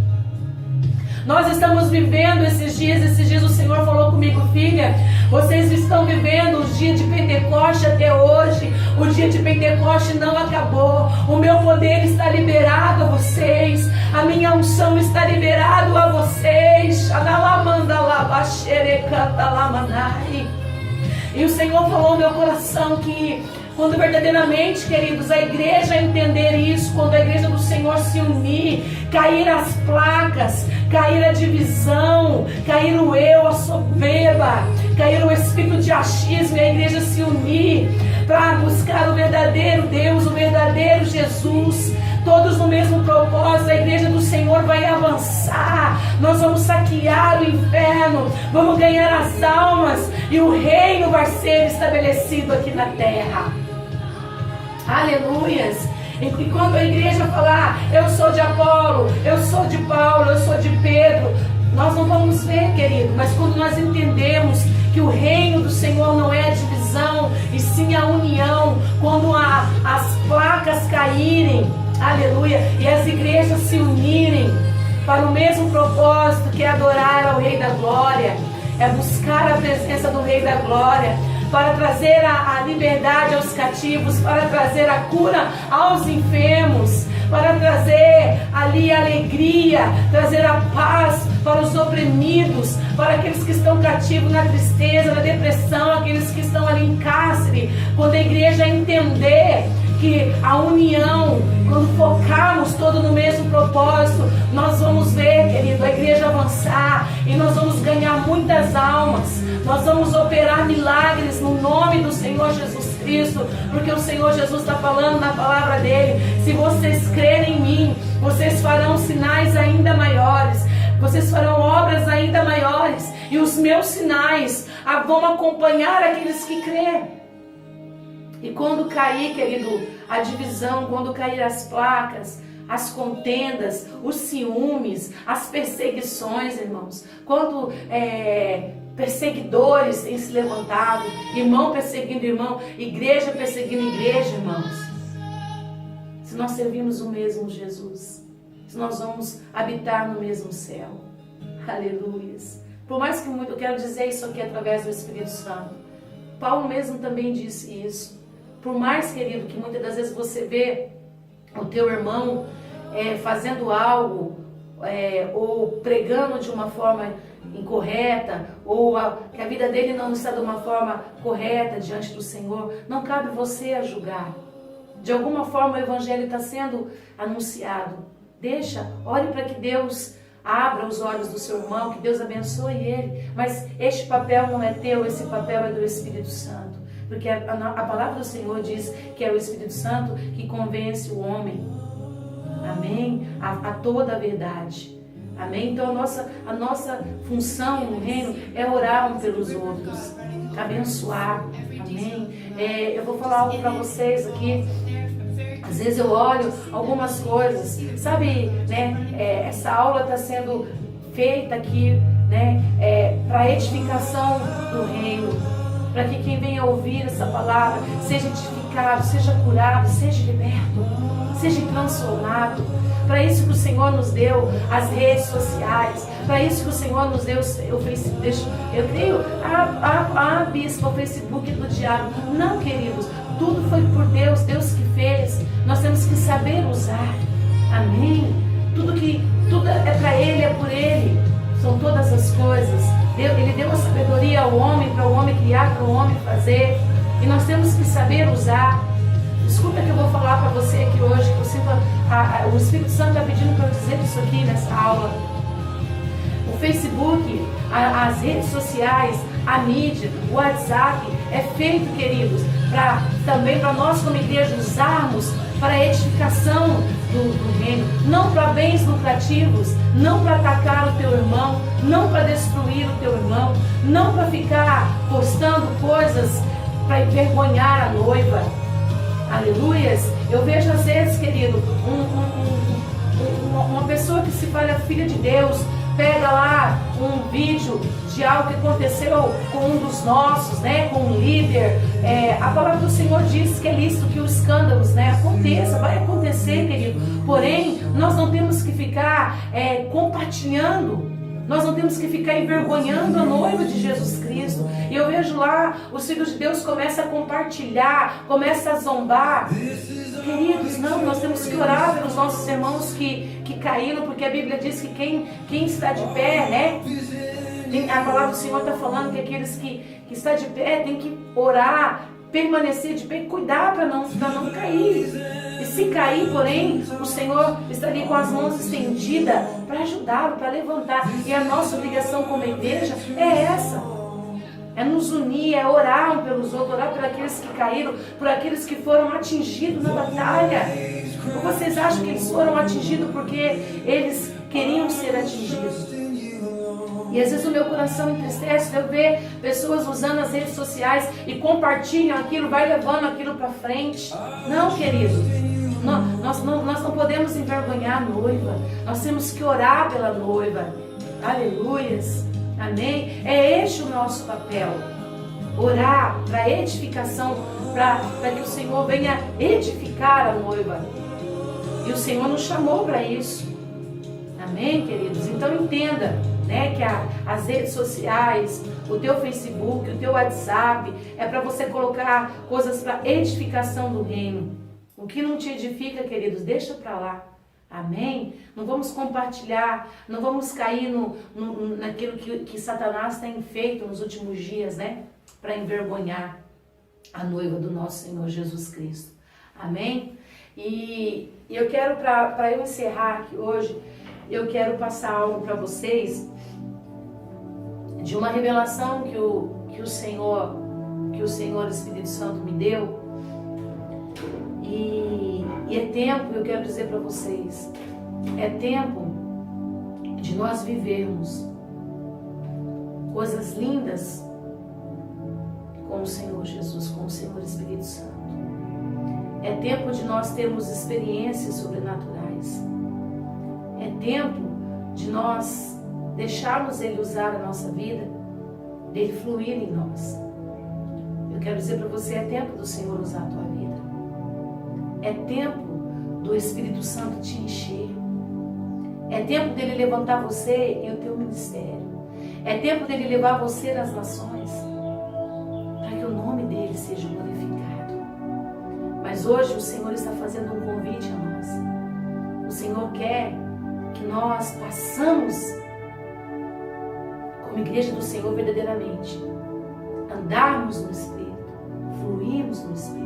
Nós estamos vivendo esses dias o Senhor falou comigo, filha, vocês estão vivendo os dias de Pentecoste até hoje, o dia de Pentecoste não acabou, o meu poder está liberado a vocês, a minha unção está liberado a vocês, e o Senhor falou no meu coração que quando verdadeiramente, queridos, a igreja entender isso, quando a igreja do Senhor se unir, cair as placas, cair a divisão, cair o eu, a soberba, cair o espírito de achismo, e a igreja se unir para buscar o verdadeiro Deus, o verdadeiro Jesus, todos no mesmo propósito, a igreja do Senhor vai avançar, nós vamos saquear o inferno, vamos ganhar as almas, e o reino vai ser estabelecido aqui na terra. Aleluias. E quando a igreja falar, eu sou de Apolo, eu sou de Paulo, eu sou de Pedro, nós não vamos ver, querido, mas quando nós entendemos que o reino do Senhor não é a divisão, e sim a união, quando as placas caírem, aleluia, e as igrejas se unirem para o mesmo propósito, que é adorar ao Rei da Glória, é buscar a presença do Rei da Glória, para trazer a liberdade aos cativos, para trazer a cura aos enfermos, para trazer ali a alegria, trazer a paz para os oprimidos, para aqueles que estão cativos na tristeza, na depressão, aqueles que estão ali em cárcere. Quando a igreja entender que a união, quando focarmos todo no mesmo propósito, nós vamos ver, querido, a igreja avançar e nós vamos ganhar muitas almas, nós vamos operar milagres no nome do Senhor Jesus Cristo, porque o Senhor Jesus está falando na palavra dele: se vocês crerem em mim, vocês farão sinais ainda maiores, vocês farão obras ainda maiores, e os meus sinais vão acompanhar aqueles que crêem. E quando cair, querido, a divisão, quando cair as placas, as contendas, os ciúmes, as perseguições, irmãos, quando perseguidores têm se levantado, irmão perseguindo irmão, igreja perseguindo igreja, irmãos, se nós servimos o mesmo Jesus, se nós vamos habitar no mesmo céu, aleluia. Por mais que muito, eu quero dizer isso aqui através do Espírito Santo, Paulo mesmo também disse isso. Por mais, querido, que muitas das vezes você vê o teu irmão fazendo algo, ou pregando de uma forma incorreta, ou que a vida dele não está de uma forma correta diante do Senhor, não cabe você a julgar. De alguma forma o evangelho está sendo anunciado. Deixa, ore para que Deus abra os olhos do seu irmão, que Deus abençoe ele. Mas este papel não é teu, esse papel é do Espírito Santo. Porque a palavra do Senhor diz que é o Espírito Santo que convence o homem, amém, a toda a verdade, amém. Então a nossa função no reino é orar uns pelos outros, abençoar, amém. Eu vou falar algo para vocês aqui. Às vezes eu olho algumas coisas, sabe, né? Essa aula está sendo feita aqui, né? Para edificação do reino, para que quem venha ouvir essa palavra seja edificado, seja curado, seja liberto, seja transformado. Para isso que o Senhor nos deu as redes sociais, para isso que o Senhor nos deu o Facebook. Eu creio, bispo, o Facebook do diabo. Não, queridos, tudo foi por Deus, Deus que fez. Nós temos que saber usar, amém. Tudo é para Ele, é por Ele. São todas as coisas. Ele deu a sabedoria ao homem, para o homem criar, para o homem fazer. E nós temos que saber usar. Escuta que eu vou falar para você aqui hoje, que eu sinto o Espírito Santo está pedindo para eu dizer isso aqui nessa aula. O Facebook, as redes sociais, a mídia, o WhatsApp, é feito, queridos, também para nós como igreja usarmos para a edificação do reino, não para bens lucrativos, não para atacar o teu irmão, não para destruir o teu irmão, não para ficar postando coisas para envergonhar a noiva, aleluias. Eu vejo às vezes, querido, uma pessoa que se fala filha de Deus, pega lá um vídeo de algo que aconteceu com um dos nossos, né, com um líder. A palavra do Senhor diz que é lícito que os escândalos, né, aconteça, vai acontecer, querido. Porém, nós não temos que ficar compartilhando, nós não temos que ficar envergonhando a noiva de Jesus Cristo. E eu vejo lá, os filhos de Deus começam a compartilhar, começam a zombar. Queridos, não, nós temos que orar pelos nossos irmãos que caíram, porque a Bíblia diz que quem está de pé, né? A palavra do Senhor está falando que aqueles que estão de pé tem que orar, permanecer de pé e cuidar para não cair. E se cair, porém, o Senhor está ali com as mãos estendidas para ajudá-lo, para levantar. E a nossa obrigação como igreja é essa. É nos unir, é orar um pelos outros, orar por aqueles que caíram, por aqueles que foram atingidos na batalha. Ou vocês acham que eles foram atingidos porque eles queriam ser atingidos? E às vezes o meu coração entristece de eu ver pessoas usando as redes sociais e compartilham aquilo, vai levando aquilo para frente. Não, querido. Nós não podemos envergonhar a noiva. Nós temos que orar pela noiva. Aleluias. Amém? É este o nosso papel. Orar para edificação, para que o Senhor venha edificar a noiva. E o Senhor nos chamou para isso. Amém, queridos? Então entenda, né, que as redes sociais, o teu Facebook, o teu WhatsApp, é para você colocar coisas para edificação do reino. O que não te edifica, queridos, deixa para lá. Amém? Não vamos compartilhar, não vamos cair naquilo que Satanás tem feito nos últimos dias, né? Para envergonhar a noiva do nosso Senhor Jesus Cristo. Amém? E eu quero, para eu encerrar aqui hoje, eu quero passar algo para vocês de uma revelação que o Senhor Espírito Santo me deu. E é tempo, eu quero dizer para vocês, é tempo de nós vivermos coisas lindas com o Senhor Jesus, com o Senhor Espírito Santo. É tempo de nós termos experiências sobrenaturais. É tempo de nós deixarmos Ele usar a nossa vida, dele fluir em nós. Eu quero dizer para você, é tempo do Senhor usar a tua vida. É tempo do Espírito Santo te encher. É tempo dele levantar você e o teu ministério. É tempo dele levar você nas nações, para que o nome dele seja glorificado. Mas hoje o Senhor está fazendo um convite a nós. O Senhor quer que nós passamos como igreja do Senhor verdadeiramente, andarmos no Espírito, fluirmos no Espírito,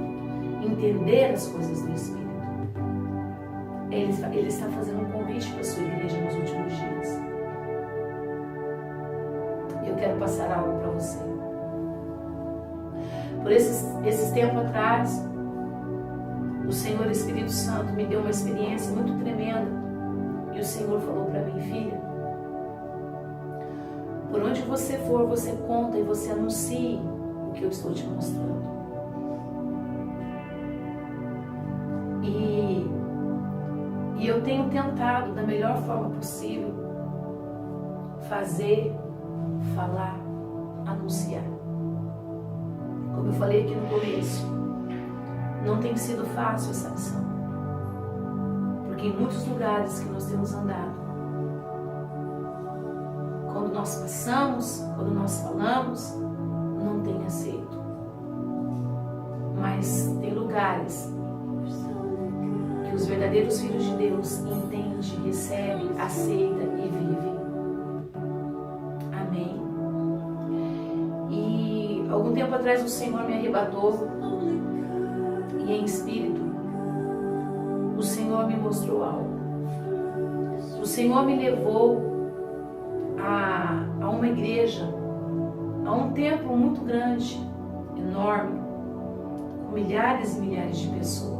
entender as coisas do Espírito. Ele está fazendo um convite para a sua igreja nos últimos dias. Eu quero passar algo para você. Por esses tempos atrás, o Senhor Espírito Santo me deu uma experiência muito tremenda. E o Senhor falou para mim, filha, por onde você for, você conta e você anuncia o que eu estou te mostrando. E eu tenho tentado, da melhor forma possível, fazer, falar, anunciar. Como eu falei aqui no começo, não tem sido fácil essa missão. Porque em muitos lugares que nós temos andado, quando nós passamos, quando nós falamos, não tem aceito. Mas tem lugares que os verdadeiros filhos de Deus entendem, recebem, aceitam e vivem. Amém. E algum tempo atrás o Senhor me arrebatou e em espírito o Senhor me mostrou algo. O Senhor me levou a uma igreja, a um templo muito grande, enorme, com milhares e milhares de pessoas.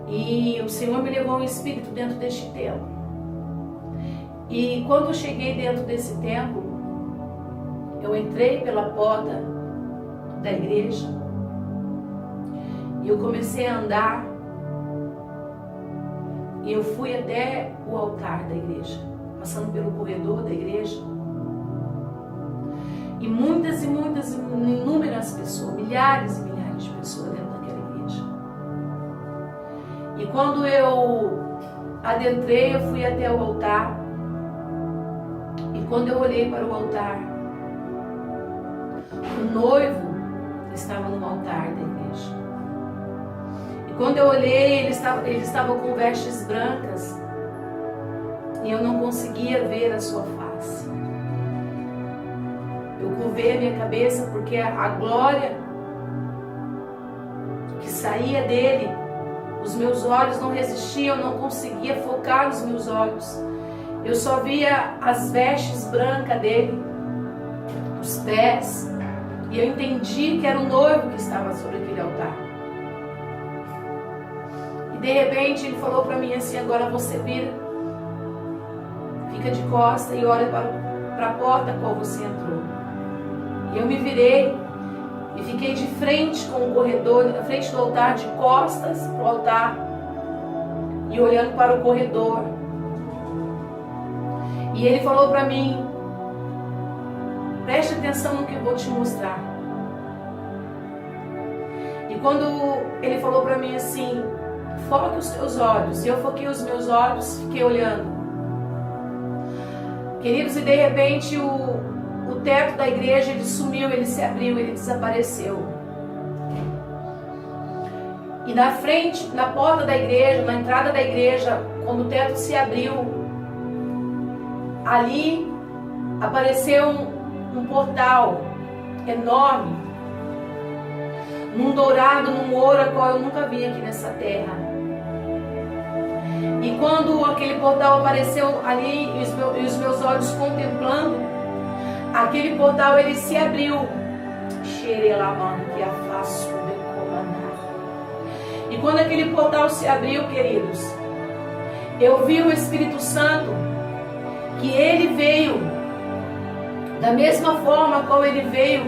E o Senhor me levou um espírito dentro deste templo. E quando eu cheguei dentro desse templo, eu entrei pela porta da igreja e eu comecei a andar e eu fui até o altar da igreja, passando pelo corredor da igreja. E muitas e muitas, inúmeras pessoas, milhares e milhares de pessoas dentro daquela igreja. E quando eu adentrei, eu fui até o altar. E quando eu olhei para o altar, o noivo estava no altar da igreja. E quando eu olhei, ele estava com vestes brancas. E eu não conseguia ver a sua face. Eu curvei a minha cabeça porque a glória que saía dele, os meus olhos não resistiam, eu não conseguia focar os meus olhos. Eu só via as vestes brancas dele, os pés, e eu entendi que era o noivo que estava sobre aquele altar. E de repente ele falou para mim assim: agora você vira, fica de costa e olha para a porta a qual você entrou. E eu me virei e fiquei de frente com o corredor, na frente do altar, de costas para o altar e olhando para o corredor. E ele falou para mim: preste atenção no que eu vou te mostrar. E quando ele falou para mim assim: foque os teus olhos. E eu foquei os meus olhos, fiquei olhando. Queridos, e de repente o teto da igreja, ele sumiu, ele se abriu, ele desapareceu. E na frente, na porta da igreja, na entrada da igreja, quando o teto se abriu, ali apareceu um portal enorme, num dourado, num ouro, a qual eu nunca vi aqui nessa terra. E quando aquele portal apareceu ali, e os meus olhos contemplando, aquele portal, ele se abriu. E quando aquele portal se abriu, queridos, eu vi o Espírito Santo, que ele veio da mesma forma como ele veio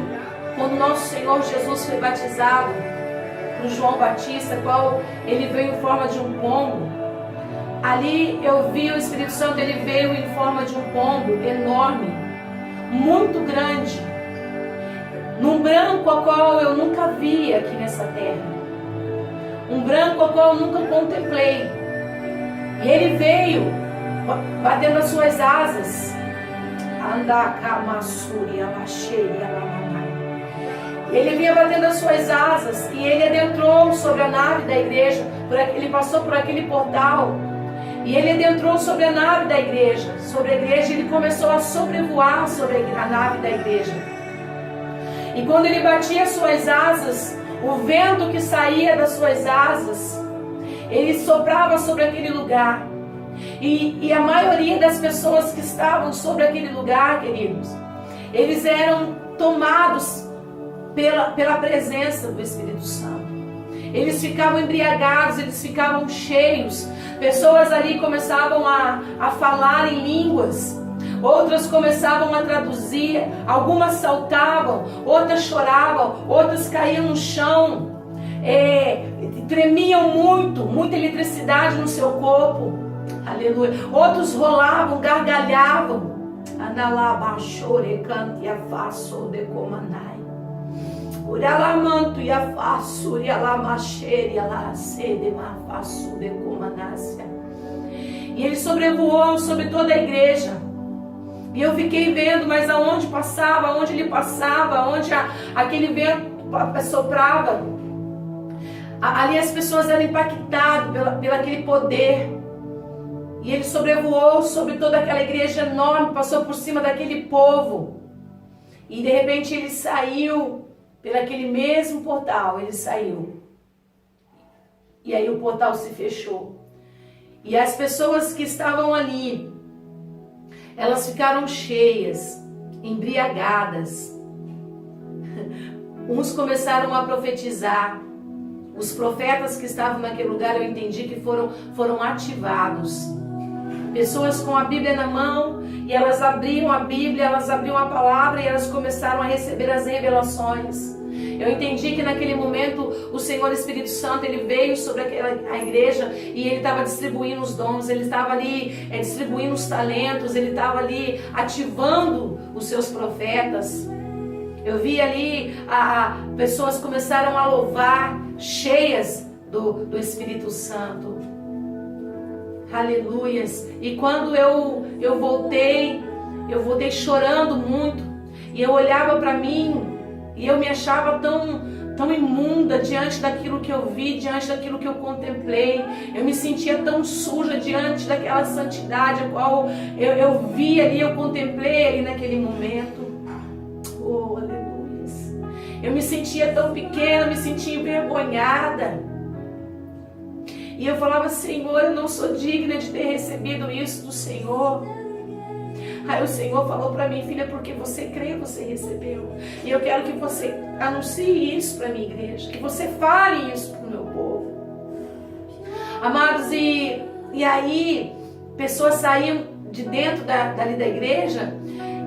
quando nosso Senhor Jesus foi batizado por João Batista, qual ele veio em forma de um pombo. Ali eu vi o Espírito Santo, ele veio em forma de um pombo enorme, muito grande, num branco a qual eu nunca vi aqui nessa terra, um branco a qual eu nunca contemplei. E ele veio batendo as suas asas. Ele vinha batendo as suas asas e ele adentrou sobre a nave da igreja. Ele passou por aquele portal e ele adentrou sobre a nave da igreja. Sobre a igreja, ele começou a sobrevoar sobre a nave da igreja. E quando ele batia as suas asas, o vento que saía das suas asas, ele soprava sobre aquele lugar. E a maioria das pessoas que estavam sobre aquele lugar, queridos, eles eram tomados pela presença do Espírito Santo. Eles ficavam embriagados, eles ficavam cheios. Pessoas ali começavam a falar em línguas. Outras começavam a traduzir. Algumas saltavam, outras choravam, outras caíam no chão. Tremiam muito, muita eletricidade no seu corpo. Aleluia. Outros rolavam, gargalhavam. E ele sobrevoou sobre toda a igreja. E eu fiquei vendo, mas aonde passava, aonde ele passava, aonde aquele vento soprava, ali as pessoas eram impactadas pelo aquele poder. E ele sobrevoou sobre toda aquela igreja enorme, passou por cima daquele povo. E de repente ele saiu pelo aquele mesmo portal, ele saiu. E aí o portal se fechou. E as pessoas que estavam ali, elas ficaram cheias, embriagadas. Uns começaram a profetizar. Os profetas que estavam naquele lugar, eu entendi que foram ativados. Pessoas com a Bíblia na mão, e elas abriam a Bíblia, elas abriam a palavra e elas começaram a receber as revelações. Eu entendi que naquele momento o Senhor Espírito Santo, ele veio sobre a igreja e ele estava distribuindo os dons, ele estava ali distribuindo os talentos, ele estava ali ativando os seus profetas. Eu vi ali pessoas começaram a louvar, cheias do Espírito Santo. Aleluias. E quando eu voltei chorando muito, e eu olhava para mim e eu me achava tão imunda diante daquilo que eu vi, diante daquilo que eu contemplei. Eu me sentia tão suja diante daquela santidade a qual eu vi ali, eu contemplei ali naquele momento. Oh, aleluias. Eu me sentia tão pequena, me sentia envergonhada. E eu falava: Senhor, eu não sou digna de ter recebido isso do Senhor. Aí o Senhor falou para mim: filha, porque você crê, você recebeu. E eu quero que você anuncie isso para a minha igreja, que você fale isso para o meu povo. Amados, e aí pessoas saíam de dentro dali da igreja,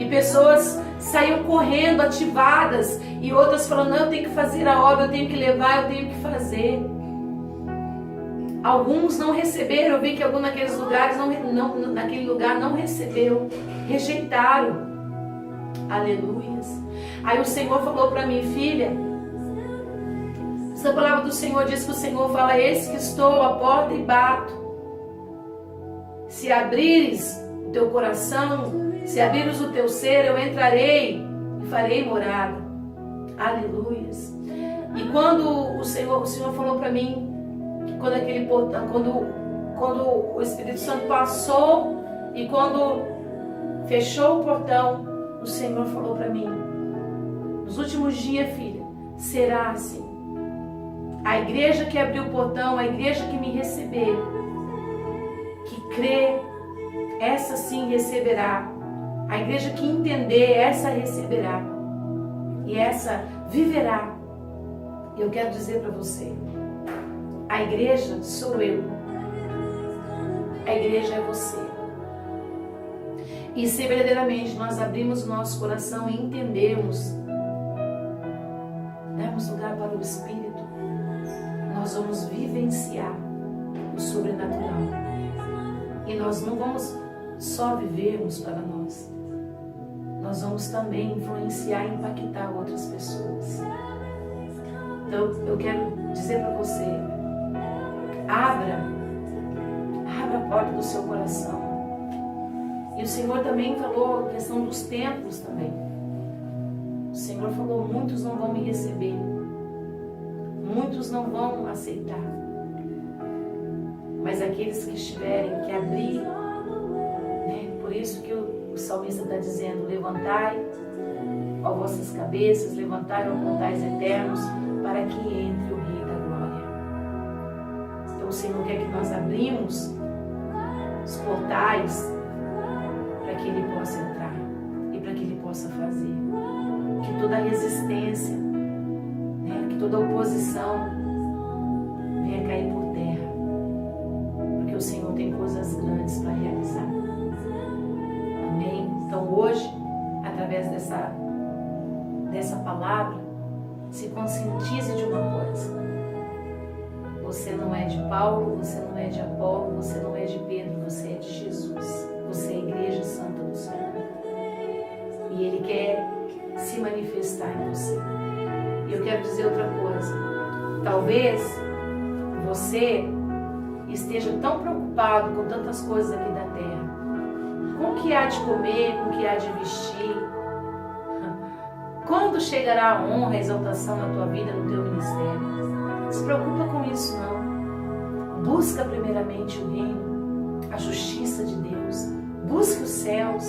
e pessoas saíam correndo, ativadas, e outras falando: não, eu tenho que fazer a obra, eu tenho que levar, eu tenho que fazer. Alguns não receberam, eu vi que alguns naqueles lugares, naquele lugar não recebeu, rejeitaram. Aleluias. Aí o Senhor falou para mim, filha, essa palavra do Senhor diz que o Senhor fala, eis que estou à porta e bato. Se abrires o teu coração, se abrires o teu ser, eu entrarei e farei morada. Aleluias. E quando o Senhor falou para mim, que quando aquele portão, quando o Espírito Santo passou e quando fechou o portão, o Senhor falou para mim, nos últimos dias, filha, será assim. A igreja que abriu o portão, a igreja que me receber, que crê, essa sim receberá. A igreja que entender, essa receberá. E essa viverá. Eu quero dizer para você, a igreja sou eu. A igreja é você. E se verdadeiramente nós abrimos o nosso coração e entendermos, darmos lugar para o Espírito, nós vamos vivenciar o sobrenatural. E nós não vamos só vivermos para nós. Nós vamos também influenciar e impactar outras pessoas. Então, eu quero dizer para você, abra a porta do seu coração. E o Senhor também falou a questão dos templos também. O Senhor falou, muitos não vão me receber. Muitos não vão aceitar. Mas aqueles que estiverem, que abrir, né? Por isso que o salmista está dizendo, levantai, ó vossas cabeças, levantai, ó portais eternos, para que entre o Rei da Glória. Então o Senhor quer que nós abrimos os portais para que Ele possa entrar e para que Ele possa fazer. Que toda resistência, né, que toda oposição venha cair por terra. Porque o Senhor tem coisas grandes para realizar. Amém? Então hoje, através dessa palavra, se conscientize de uma coisa. Você não é de Paulo, você não é de Apolo, você não é de Pedro, você é de Jesus. Você é a Igreja Santa do Senhor. E Ele quer se manifestar em você. E eu quero dizer outra coisa. Talvez você esteja tão preocupado com tantas coisas aqui da terra. Com o que há de comer, com o que há de vestir. Quando chegará a honra, a exaltação na tua vida, no teu ministério? Não se preocupa com isso, não. Busca primeiramente o reino, a justiça de Deus. Busque os céus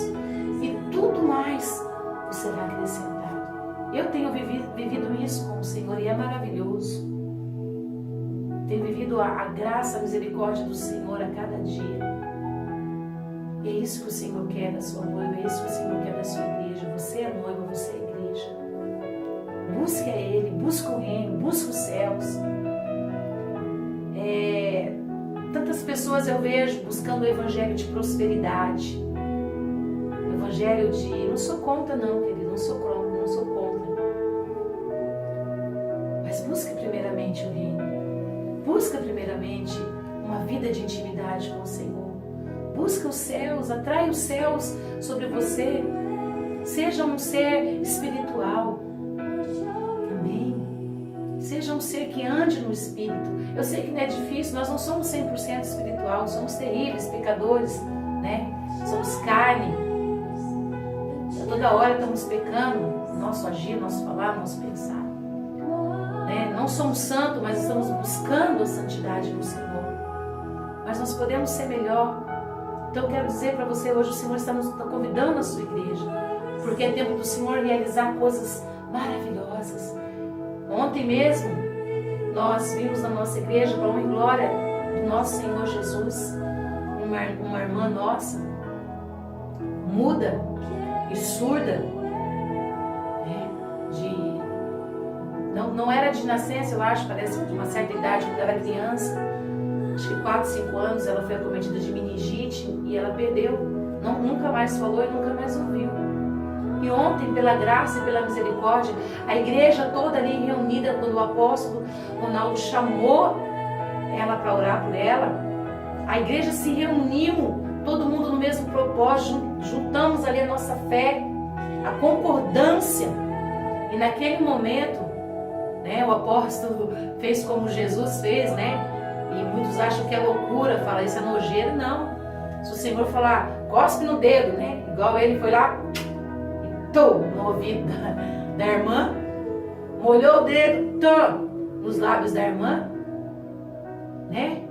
e tudo mais você vai acrescentar. Eu tenho vivido isso com o Senhor e é maravilhoso. Tenho vivido a graça, a misericórdia do Senhor a cada dia. E é isso que o Senhor quer da sua noiva, é isso que o Senhor quer da sua igreja. Você é noiva, você é igreja. Busque a Ele, busque o reino, busque os céus. Tantas pessoas eu vejo buscando o evangelho de prosperidade. O evangelho de... Não sou contra não, querido, não sou contra. Mas busque primeiramente o reino. Busca primeiramente uma vida de intimidade com o Senhor. Busca os céus, atrai os céus sobre você. Seja um ser espiritual. Amém? Seja um ser que ande no Espírito. Eu sei que não é difícil, nós não somos 100% espiritual, somos terríveis, pecadores, né? Somos carne. Toda hora estamos pecando, nosso agir, nosso falar, nosso pensar. Né? Não somos santos, mas estamos buscando a santidade do Senhor. Mas nós podemos ser melhor. Então eu quero dizer para você, hoje o Senhor está convidando a sua igreja, porque é tempo do Senhor realizar coisas maravilhosas. Ontem mesmo, nós vimos na nossa igreja, para honra e glória do nosso Senhor Jesus, uma irmã nossa, muda e surda, não era de nascença, eu acho, parece de uma certa idade, quando era criança, acho que 4, 5 anos, ela foi acometida de meningite e ela perdeu, nunca mais falou e nunca mais ouviu. E ontem, pela graça e pela misericórdia, a igreja toda ali reunida, quando o apóstolo Ronaldo chamou ela para orar por ela, a igreja se reuniu, todo mundo no mesmo propósito, juntamos ali a nossa fé, a concordância. E naquele momento, né, o apóstolo fez como Jesus fez, né? E muitos acham que é loucura, fala isso é nojeira. Não. Se o Senhor falar, cospe no dedo, né? Igual ele foi lá e no ouvido da irmã, molhou o dedo nos lábios da irmã, né?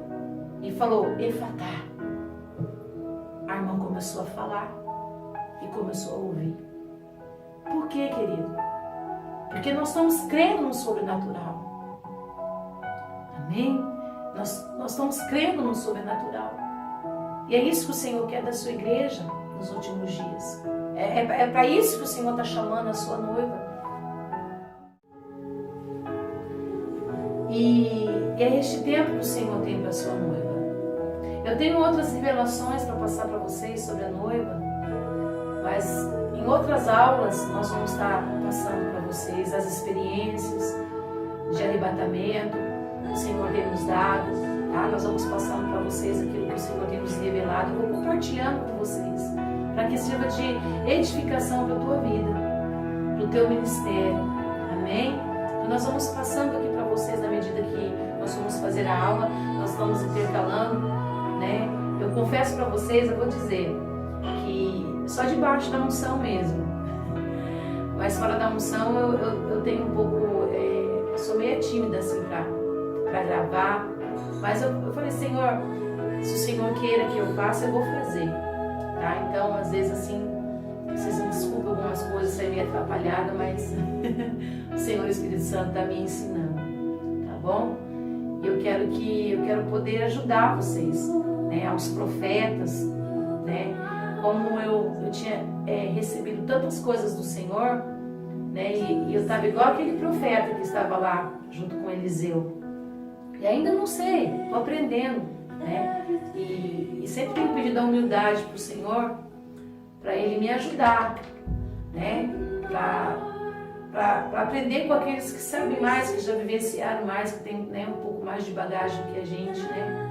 E falou, Efatá. A irmã começou a falar e começou a ouvir. Por quê, querido? Porque nós estamos crendo no sobrenatural. Amém? Nós estamos crendo no sobrenatural. E é isso que o Senhor quer da sua igreja nos últimos dias. É para isso que o Senhor está chamando a sua noiva. E é este tempo que o Senhor tem para a sua noiva. Eu tenho outras revelações para passar para vocês sobre a noiva, mas em outras aulas nós vamos estar passando para vocês as experiências de arrebatamento que o Senhor tem nos dado, tá? Nós vamos passando para vocês aquilo que o Senhor tem nos revelado. Eu vou compartilhando com vocês, para que sirva de edificação para a tua vida, para o teu ministério. Amém? Então nós vamos passando aqui para vocês na medida que nós vamos fazer a aula, nós estamos intercalando, né? Eu confesso para vocês, eu vou dizer que só debaixo da unção mesmo, mas fora da unção eu tenho um pouco, sou meio tímida assim para gravar, mas eu falei, Senhor, se o Senhor queira que eu faça, eu vou fazer, tá? Então às vezes assim, vocês me desculpem algumas coisas, saem meio atrapalhada, mas o Senhor Espírito Santo está me ensinando, tá bom? Eu quero poder ajudar vocês, né, aos profetas, né? Como eu tinha recebido tantas coisas do Senhor, né? E eu estava igual aquele profeta que estava lá junto com Eliseu. E ainda não sei, estou aprendendo, né? E sempre tenho pedido a humildade para o Senhor, para Ele me ajudar, né? Para aprender com aqueles que sabem mais, que já vivenciaram mais, que têm, né, um pouco mais de bagagem que a gente, né?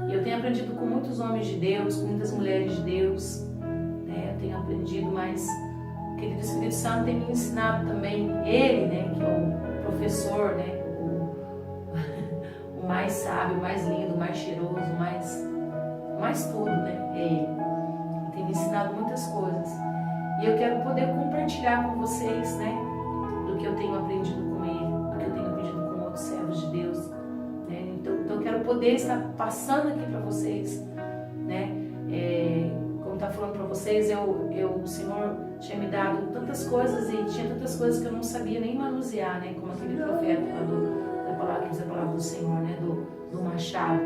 E eu tenho aprendido com muitos homens de Deus, com muitas mulheres de Deus, né? Eu tenho aprendido, mas o querido Espírito Santo tem me ensinado também, Ele, né, que é o professor, né, o mais sábio, o mais lindo, o mais cheiroso, mais tudo, né, é Ele. Ele tem me ensinado muitas coisas. E eu quero poder compartilhar com vocês, né, do que eu tenho aprendido com Ele, do que eu tenho aprendido com outros servos de Deus. Então eu quero poder estar passando aqui para vocês, né? Como está falando para vocês, o Senhor tinha me dado tantas coisas e tinha tantas coisas que eu não sabia nem manusear, né? Como aquele profeta da palavra, que usa a palavra do Senhor, né? Do machado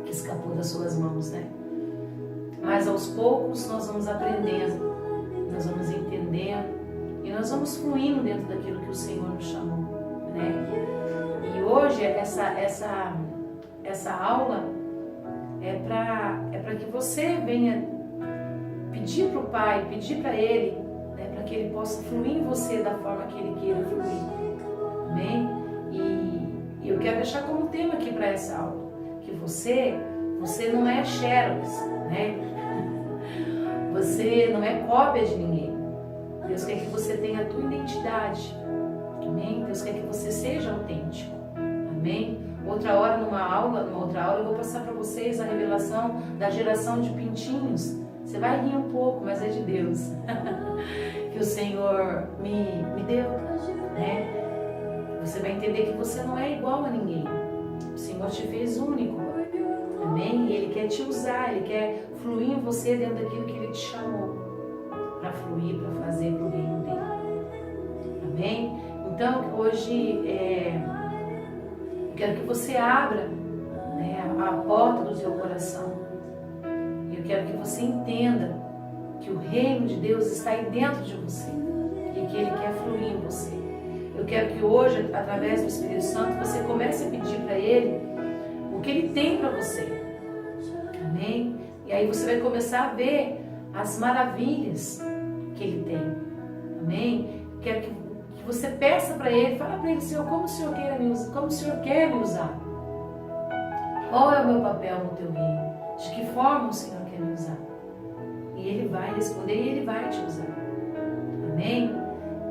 que escapou das suas mãos, né? Mas aos poucos nós vamos aprendendo, nós vamos entendendo e nós vamos fluindo dentro daquilo que o Senhor nos chamou, né? E hoje essa aula é para que você venha pedir para o Pai, pedir para Ele, né, para que Ele possa fluir em você da forma que Ele queira fluir. Amém? E eu quero deixar como tema aqui para essa aula, que você não é xerox, né? Você não é cópia de ninguém. Deus quer que você tenha a tua identidade. Amém? Deus quer que você seja autêntico. Amém? Outra hora, numa outra aula, eu vou passar para vocês a revelação da geração de pintinhos. Você vai rir um pouco, mas é de Deus. Que o Senhor me deu, né? Você vai entender que você não é igual a ninguém. O Senhor te fez único. Amém? E Ele quer te usar, Ele quer fluir em você dentro daquilo que Ele te chamou para fluir, para fazer para o reino dele. Amém? Então, hoje eu quero que você abra, né, a porta do teu coração. E eu quero que você entenda que o reino de Deus está aí dentro de você e que Ele quer fluir em você. Eu quero que hoje, através do Espírito Santo, você comece a pedir para Ele o que Ele tem para você. Amém? E aí você vai começar a ver as maravilhas que Ele tem. Amém? Quero que você peça para Ele, fala para Ele, Senhor, como o Senhor quer me usar? Qual é o meu papel no teu reino? De que forma o Senhor quer me usar? E Ele vai responder e Ele vai te usar. Amém?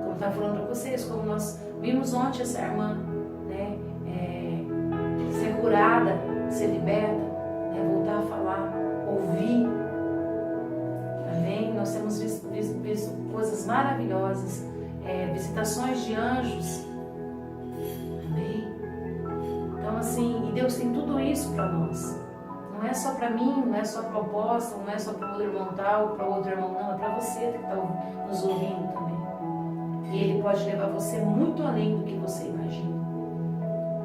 Como está falando para vocês, como nós vimos ontem essa irmã, né, ser curada, ser liberta, né, voltar a falar, ouvir. Amém? Nós temos visto coisas maravilhosas, visitações de anjos. Amém? Então assim, e Deus tem tudo isso para nós. Não é só para mim, não é só para o apóstolo, não é só para o outro irmão tal, para o outro irmão não, é para você que está nos ouvindo também. E Ele pode levar você muito além do que você imagina.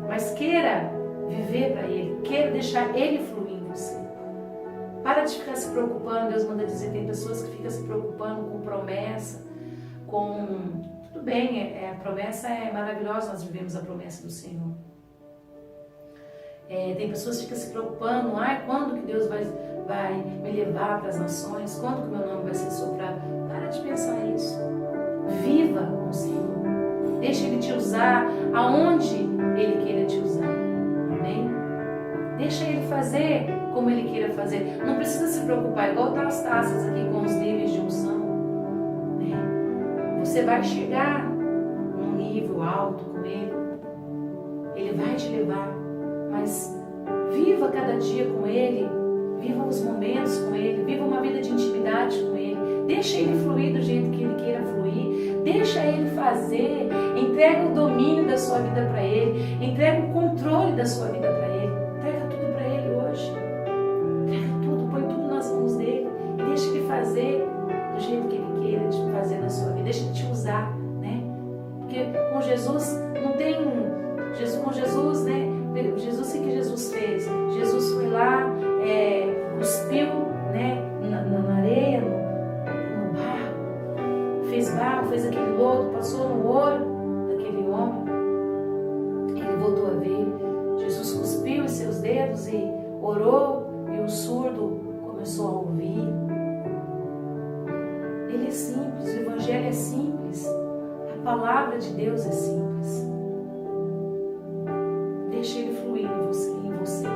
Mas queira viver para Ele, queira deixar Ele fluir em você. Para de ficar se preocupando. Deus manda dizer, tem pessoas que ficam se preocupando com promessa, com... Tudo bem, a promessa é maravilhosa, nós vivemos a promessa do Senhor. Tem pessoas que ficam se preocupando, quando que Deus vai me levar para as nações, quando que o meu nome vai ser soprado. Para de pensar isso. Viva com o Senhor. Deixa Ele te usar aonde Ele queira te usar. Amém? Deixa Ele fazer como Ele queira fazer. Não precisa se preocupar, igual tá as taças aqui com os níveis de unção. Né? Você vai chegar num nível alto com Ele. Ele vai te levar. Mas viva cada dia com Ele, viva os momentos com Ele, viva uma vida de intimidade com Ele, deixa Ele fluir do jeito que Ele queira fluir, deixa Ele fazer, entrega o domínio da sua vida para Ele, entrega o controle da sua vida para Ele, entrega tudo para Ele hoje, entrega tudo, põe tudo nas mãos dEle e deixa Ele fazer do jeito que Ele queira te fazer na sua vida, deixa Ele te usar, né? Porque com Jesus não tem, com Jesus, né? Jesus, o que Jesus fez? Jesus foi lá, cuspiu, né, na areia, no barro, fez aquele lodo, passou no olho daquele homem. Ele voltou a ver. Jesus cuspiu em seus dedos e orou, e o surdo começou a ouvir. Ele é simples, o Evangelho é simples, a palavra de Deus é simples. Deixa Ele fluir em você.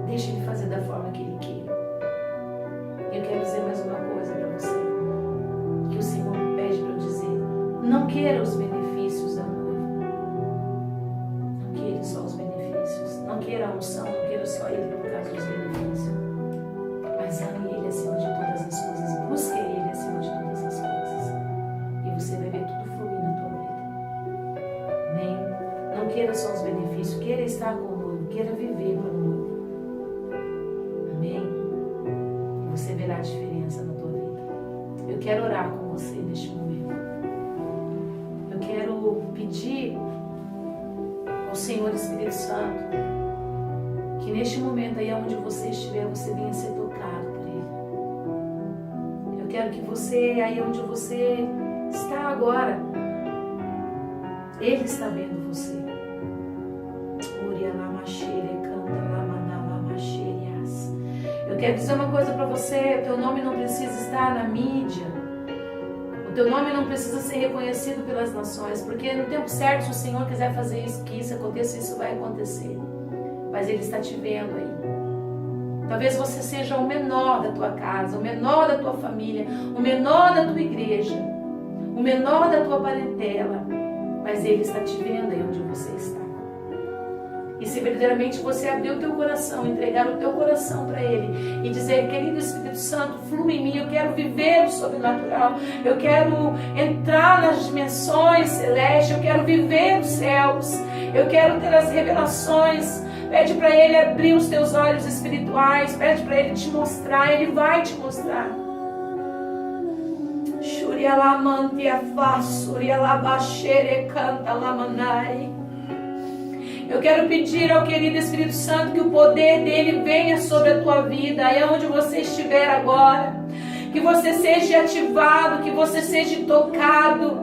Deixa Ele fazer da forma que Ele queira. E eu quero dizer mais uma coisa para você, que o Senhor pede para eu dizer. Não queira os benefícios da noiva. Não queira só os benefícios. Não queira a unção, não queira só Ele por causa dos benefícios. Mas ame Ele acima de todas as coisas. Busque Ele acima de todas as coisas. E você vai ver tudo fluir na tua vida. Amém? Não queira só os benefícios, queira estar com o noivo, queira viver com o noivo. Amém? E você verá a diferença na tua vida. Eu quero orar com você neste momento. Eu quero pedir ao Senhor Espírito Santo que neste momento aí onde você estiver, você venha ser tocado por Ele. Eu quero que você, aí onde você está agora, Ele está vendo você. Eu quero dizer uma coisa para você, o teu nome não precisa estar na mídia, o teu nome não precisa ser reconhecido pelas nações, porque no tempo certo, se o Senhor quiser fazer isso, que isso aconteça, isso vai acontecer, mas Ele está te vendo aí. Talvez você seja o menor da tua casa, o menor da tua família, o menor da tua igreja, o menor da tua parentela, mas Ele está te vendo aí onde você está. E se verdadeiramente você abrir o teu coração, entregar o teu coração para Ele e dizer, querido Espírito Santo, flui em mim, eu quero viver o sobrenatural, eu quero entrar nas dimensões celestes, eu quero viver os céus, eu quero ter as revelações. Pede para Ele abrir os teus olhos espirituais, pede para Ele te mostrar, Ele vai te mostrar. Eu quero pedir ao querido Espírito Santo que o poder dele venha sobre a tua vida, aí onde você estiver agora, que você seja ativado, que você seja tocado.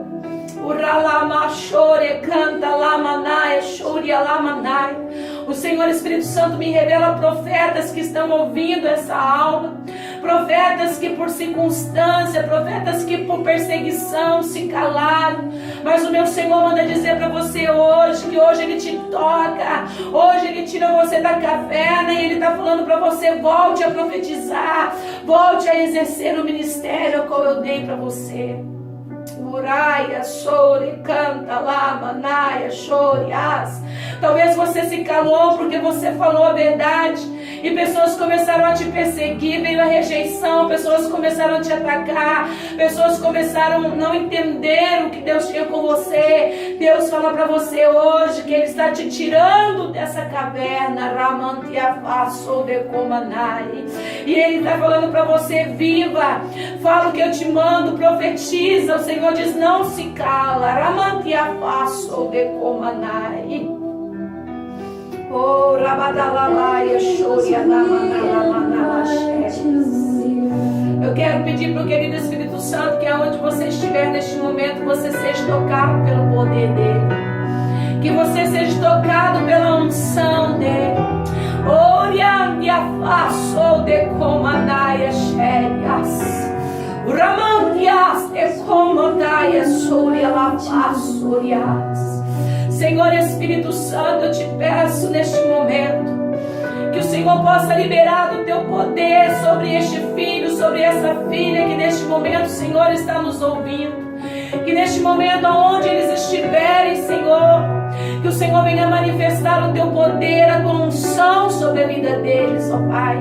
O Senhor Espírito Santo me revela profetas que estão ouvindo essa aula, profetas que por circunstância, profetas que por perseguição se calaram, mas o meu Senhor manda dizer para você hoje, que hoje Ele te toca, hoje Ele tira você da caverna e Ele está falando para você: volte a profetizar, volte a exercer o ministério qual eu dei para você. Uraia, chore, canta, lama, naia, chore, as. Talvez você se calou porque você falou a verdade e pessoas começaram a te perseguir, veio a rejeição, pessoas começaram a te atacar, pessoas começaram a não entender o que Deus tinha com você. Deus fala para você hoje que Ele está te tirando dessa caverna, e Ele está falando para você: viva, fala o que eu te mando, profetiza. O Senhor diz: não se cala. Oh, eu quero pedir para o querido Espírito Santo que aonde você estiver neste momento, você seja tocado pelo poder dele, que você seja tocado pela unção dele. Senhor Espírito Santo, eu te peço neste momento que o Senhor possa liberar do teu poder sobre este filho, sobre essa filha que neste momento, Senhor, está nos ouvindo. Que neste momento, aonde eles estiverem, Senhor, que o Senhor venha manifestar o teu poder, a tua unção sobre a vida deles, ó Pai.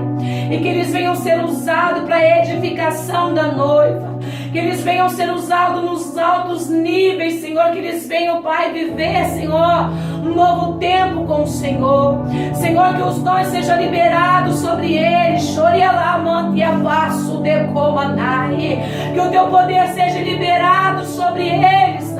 E que eles venham ser usados para a edificação da noiva. Que eles venham ser usados nos altos níveis, Senhor. Que eles venham, Pai, viver, Senhor, um novo tempo com o Senhor. Senhor, que os dons sejam liberados sobre eles. Que o teu poder seja liberado sobre eles.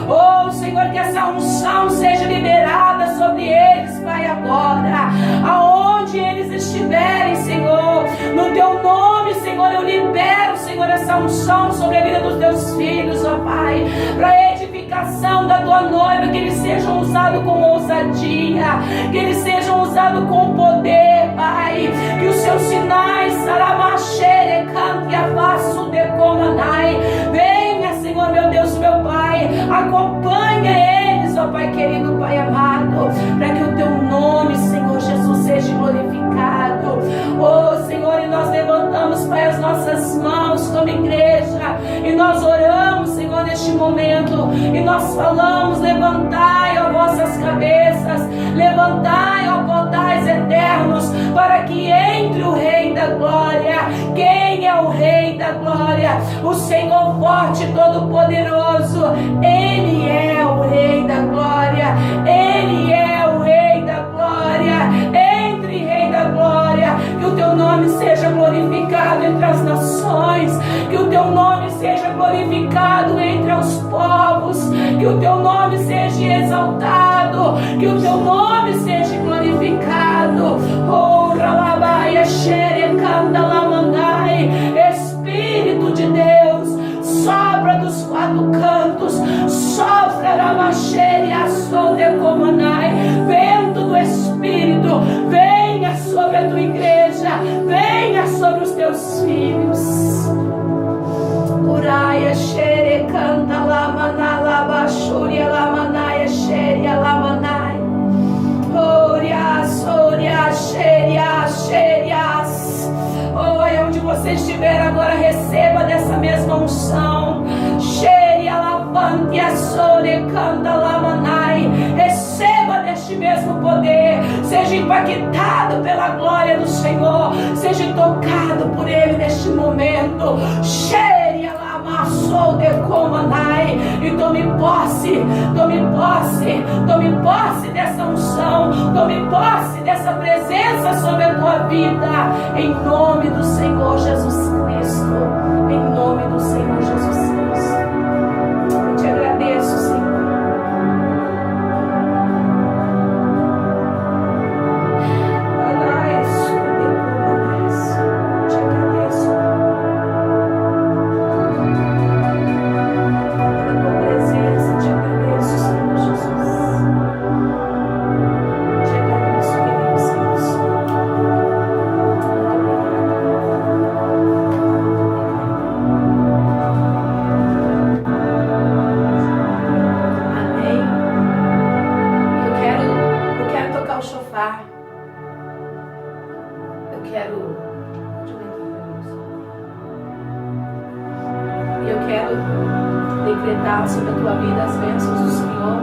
Oh, Senhor, que essa unção seja liberada sobre eles, Pai, agora. Aonde eles estiverem, Senhor, no teu nome, Senhor, eu libero, Senhor, essa unção sobre a vida dos teus filhos, ó Pai, para a edificação da tua noiva, que eles sejam usados com ousadia, que eles sejam usados com poder, Pai, que os seus sinais, Saramachere, cante a vaso de Comanai, venha, Senhor, meu Deus, meu Pai, acompanha eles, ó Pai querido, Pai amado, para que o teu nome, Senhor Jesus, seja glorificado. Oh, Senhor, e nós levantamos, Pai, as nossas mãos como igreja, e nós oramos, Senhor, neste momento, e nós falamos: levantai, ó vossas cabeças, levantai, ó portais eternos, para que entre o Rei da Glória. Quem é o Rei da Glória? O Senhor forte e todo-poderoso. Ele é o Rei da Glória. Ele é o Rei da Glória. Entre, Rei da Glória, que o teu nome seja glorificado entre as nações, que o teu nome seja glorificado entre os povos, que o teu nome seja exaltado, que o teu nome seja glorificado. Oh, Ralabaia, Xerecanda, Lamandai, Espírito de Deus, sopra dos quatro cantos, sopra Ramachere, Asson de Comanai, vento do Espírito, venha sobre a tua igreja, venha sobre os teus filhos. Uraia, Xere, canta, Lamana, Labachúria, Lamanaia, Xere, Lamanai, Orias, Orias, Xerias, Xerias. Oh, aí onde você estiver agora, receba dessa mesma unção. Xere, Alapante, Assore, canta, Lamanai. Receba deste mesmo poder. Seja impactado pela glória do Senhor. Seja tocado por Ele neste momento. Xere, Alamassou de Comanai. E tome posse, tome posse, tome posse dessa unção. Tome posse dessa presença sobre a tua vida. Em nome do Senhor Jesus Cristo. Em nome do Senhor Jesus Cristo. Eu te agradeço, Senhor. orar. Eu quero decretar sobre a tua vida as bênçãos do Senhor.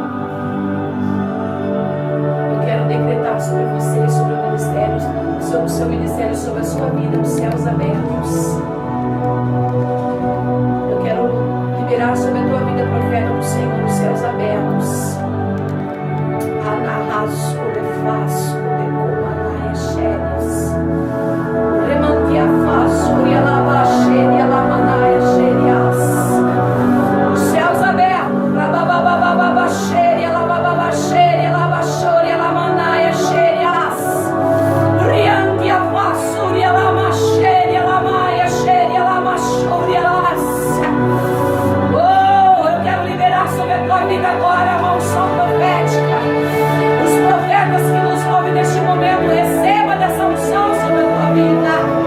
Eu quero decretar sobre você, sobre o ministério, sobre o seu ministério, sobre a sua vida, os céus abertos. Eu quero liberar sobre a tua vida, profeta do Senhor, os céus abertos. Anarras, Orefas, Orecomanaia, Xérias. Remantia Faço, Yalabaxê, Yalamanaia, Xérias. Os céus abertos. Rabababababaxê, Yalababaxê, Yalabaxô, Yalamanaia, Xérias. Riantia Faço, Yalamaxê, Yalamaya, Xérias, Yalamaxô, Yalas. Oh, eu quero liberar sobre a tua vida agora uma unção profética. Os profetas que nos ouvem neste momento, receba dessa unção sobre a tua vida.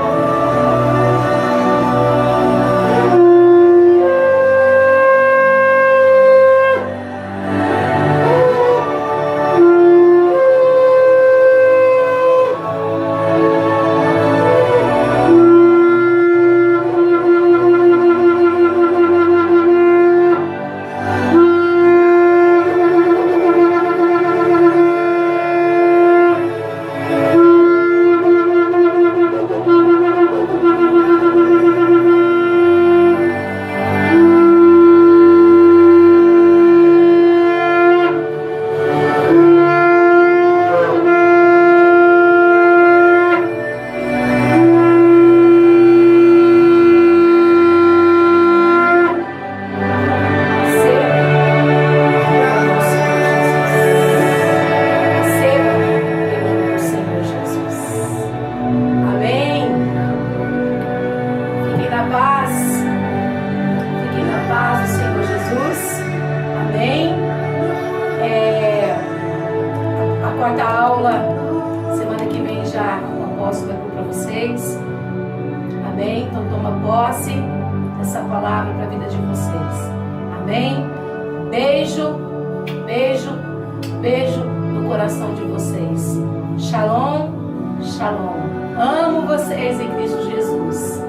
Amém? Então toma posse dessa palavra para a vida de vocês. Amém? Beijo, beijo, beijo no coração de vocês. Shalom, shalom. Amo vocês em Cristo Jesus.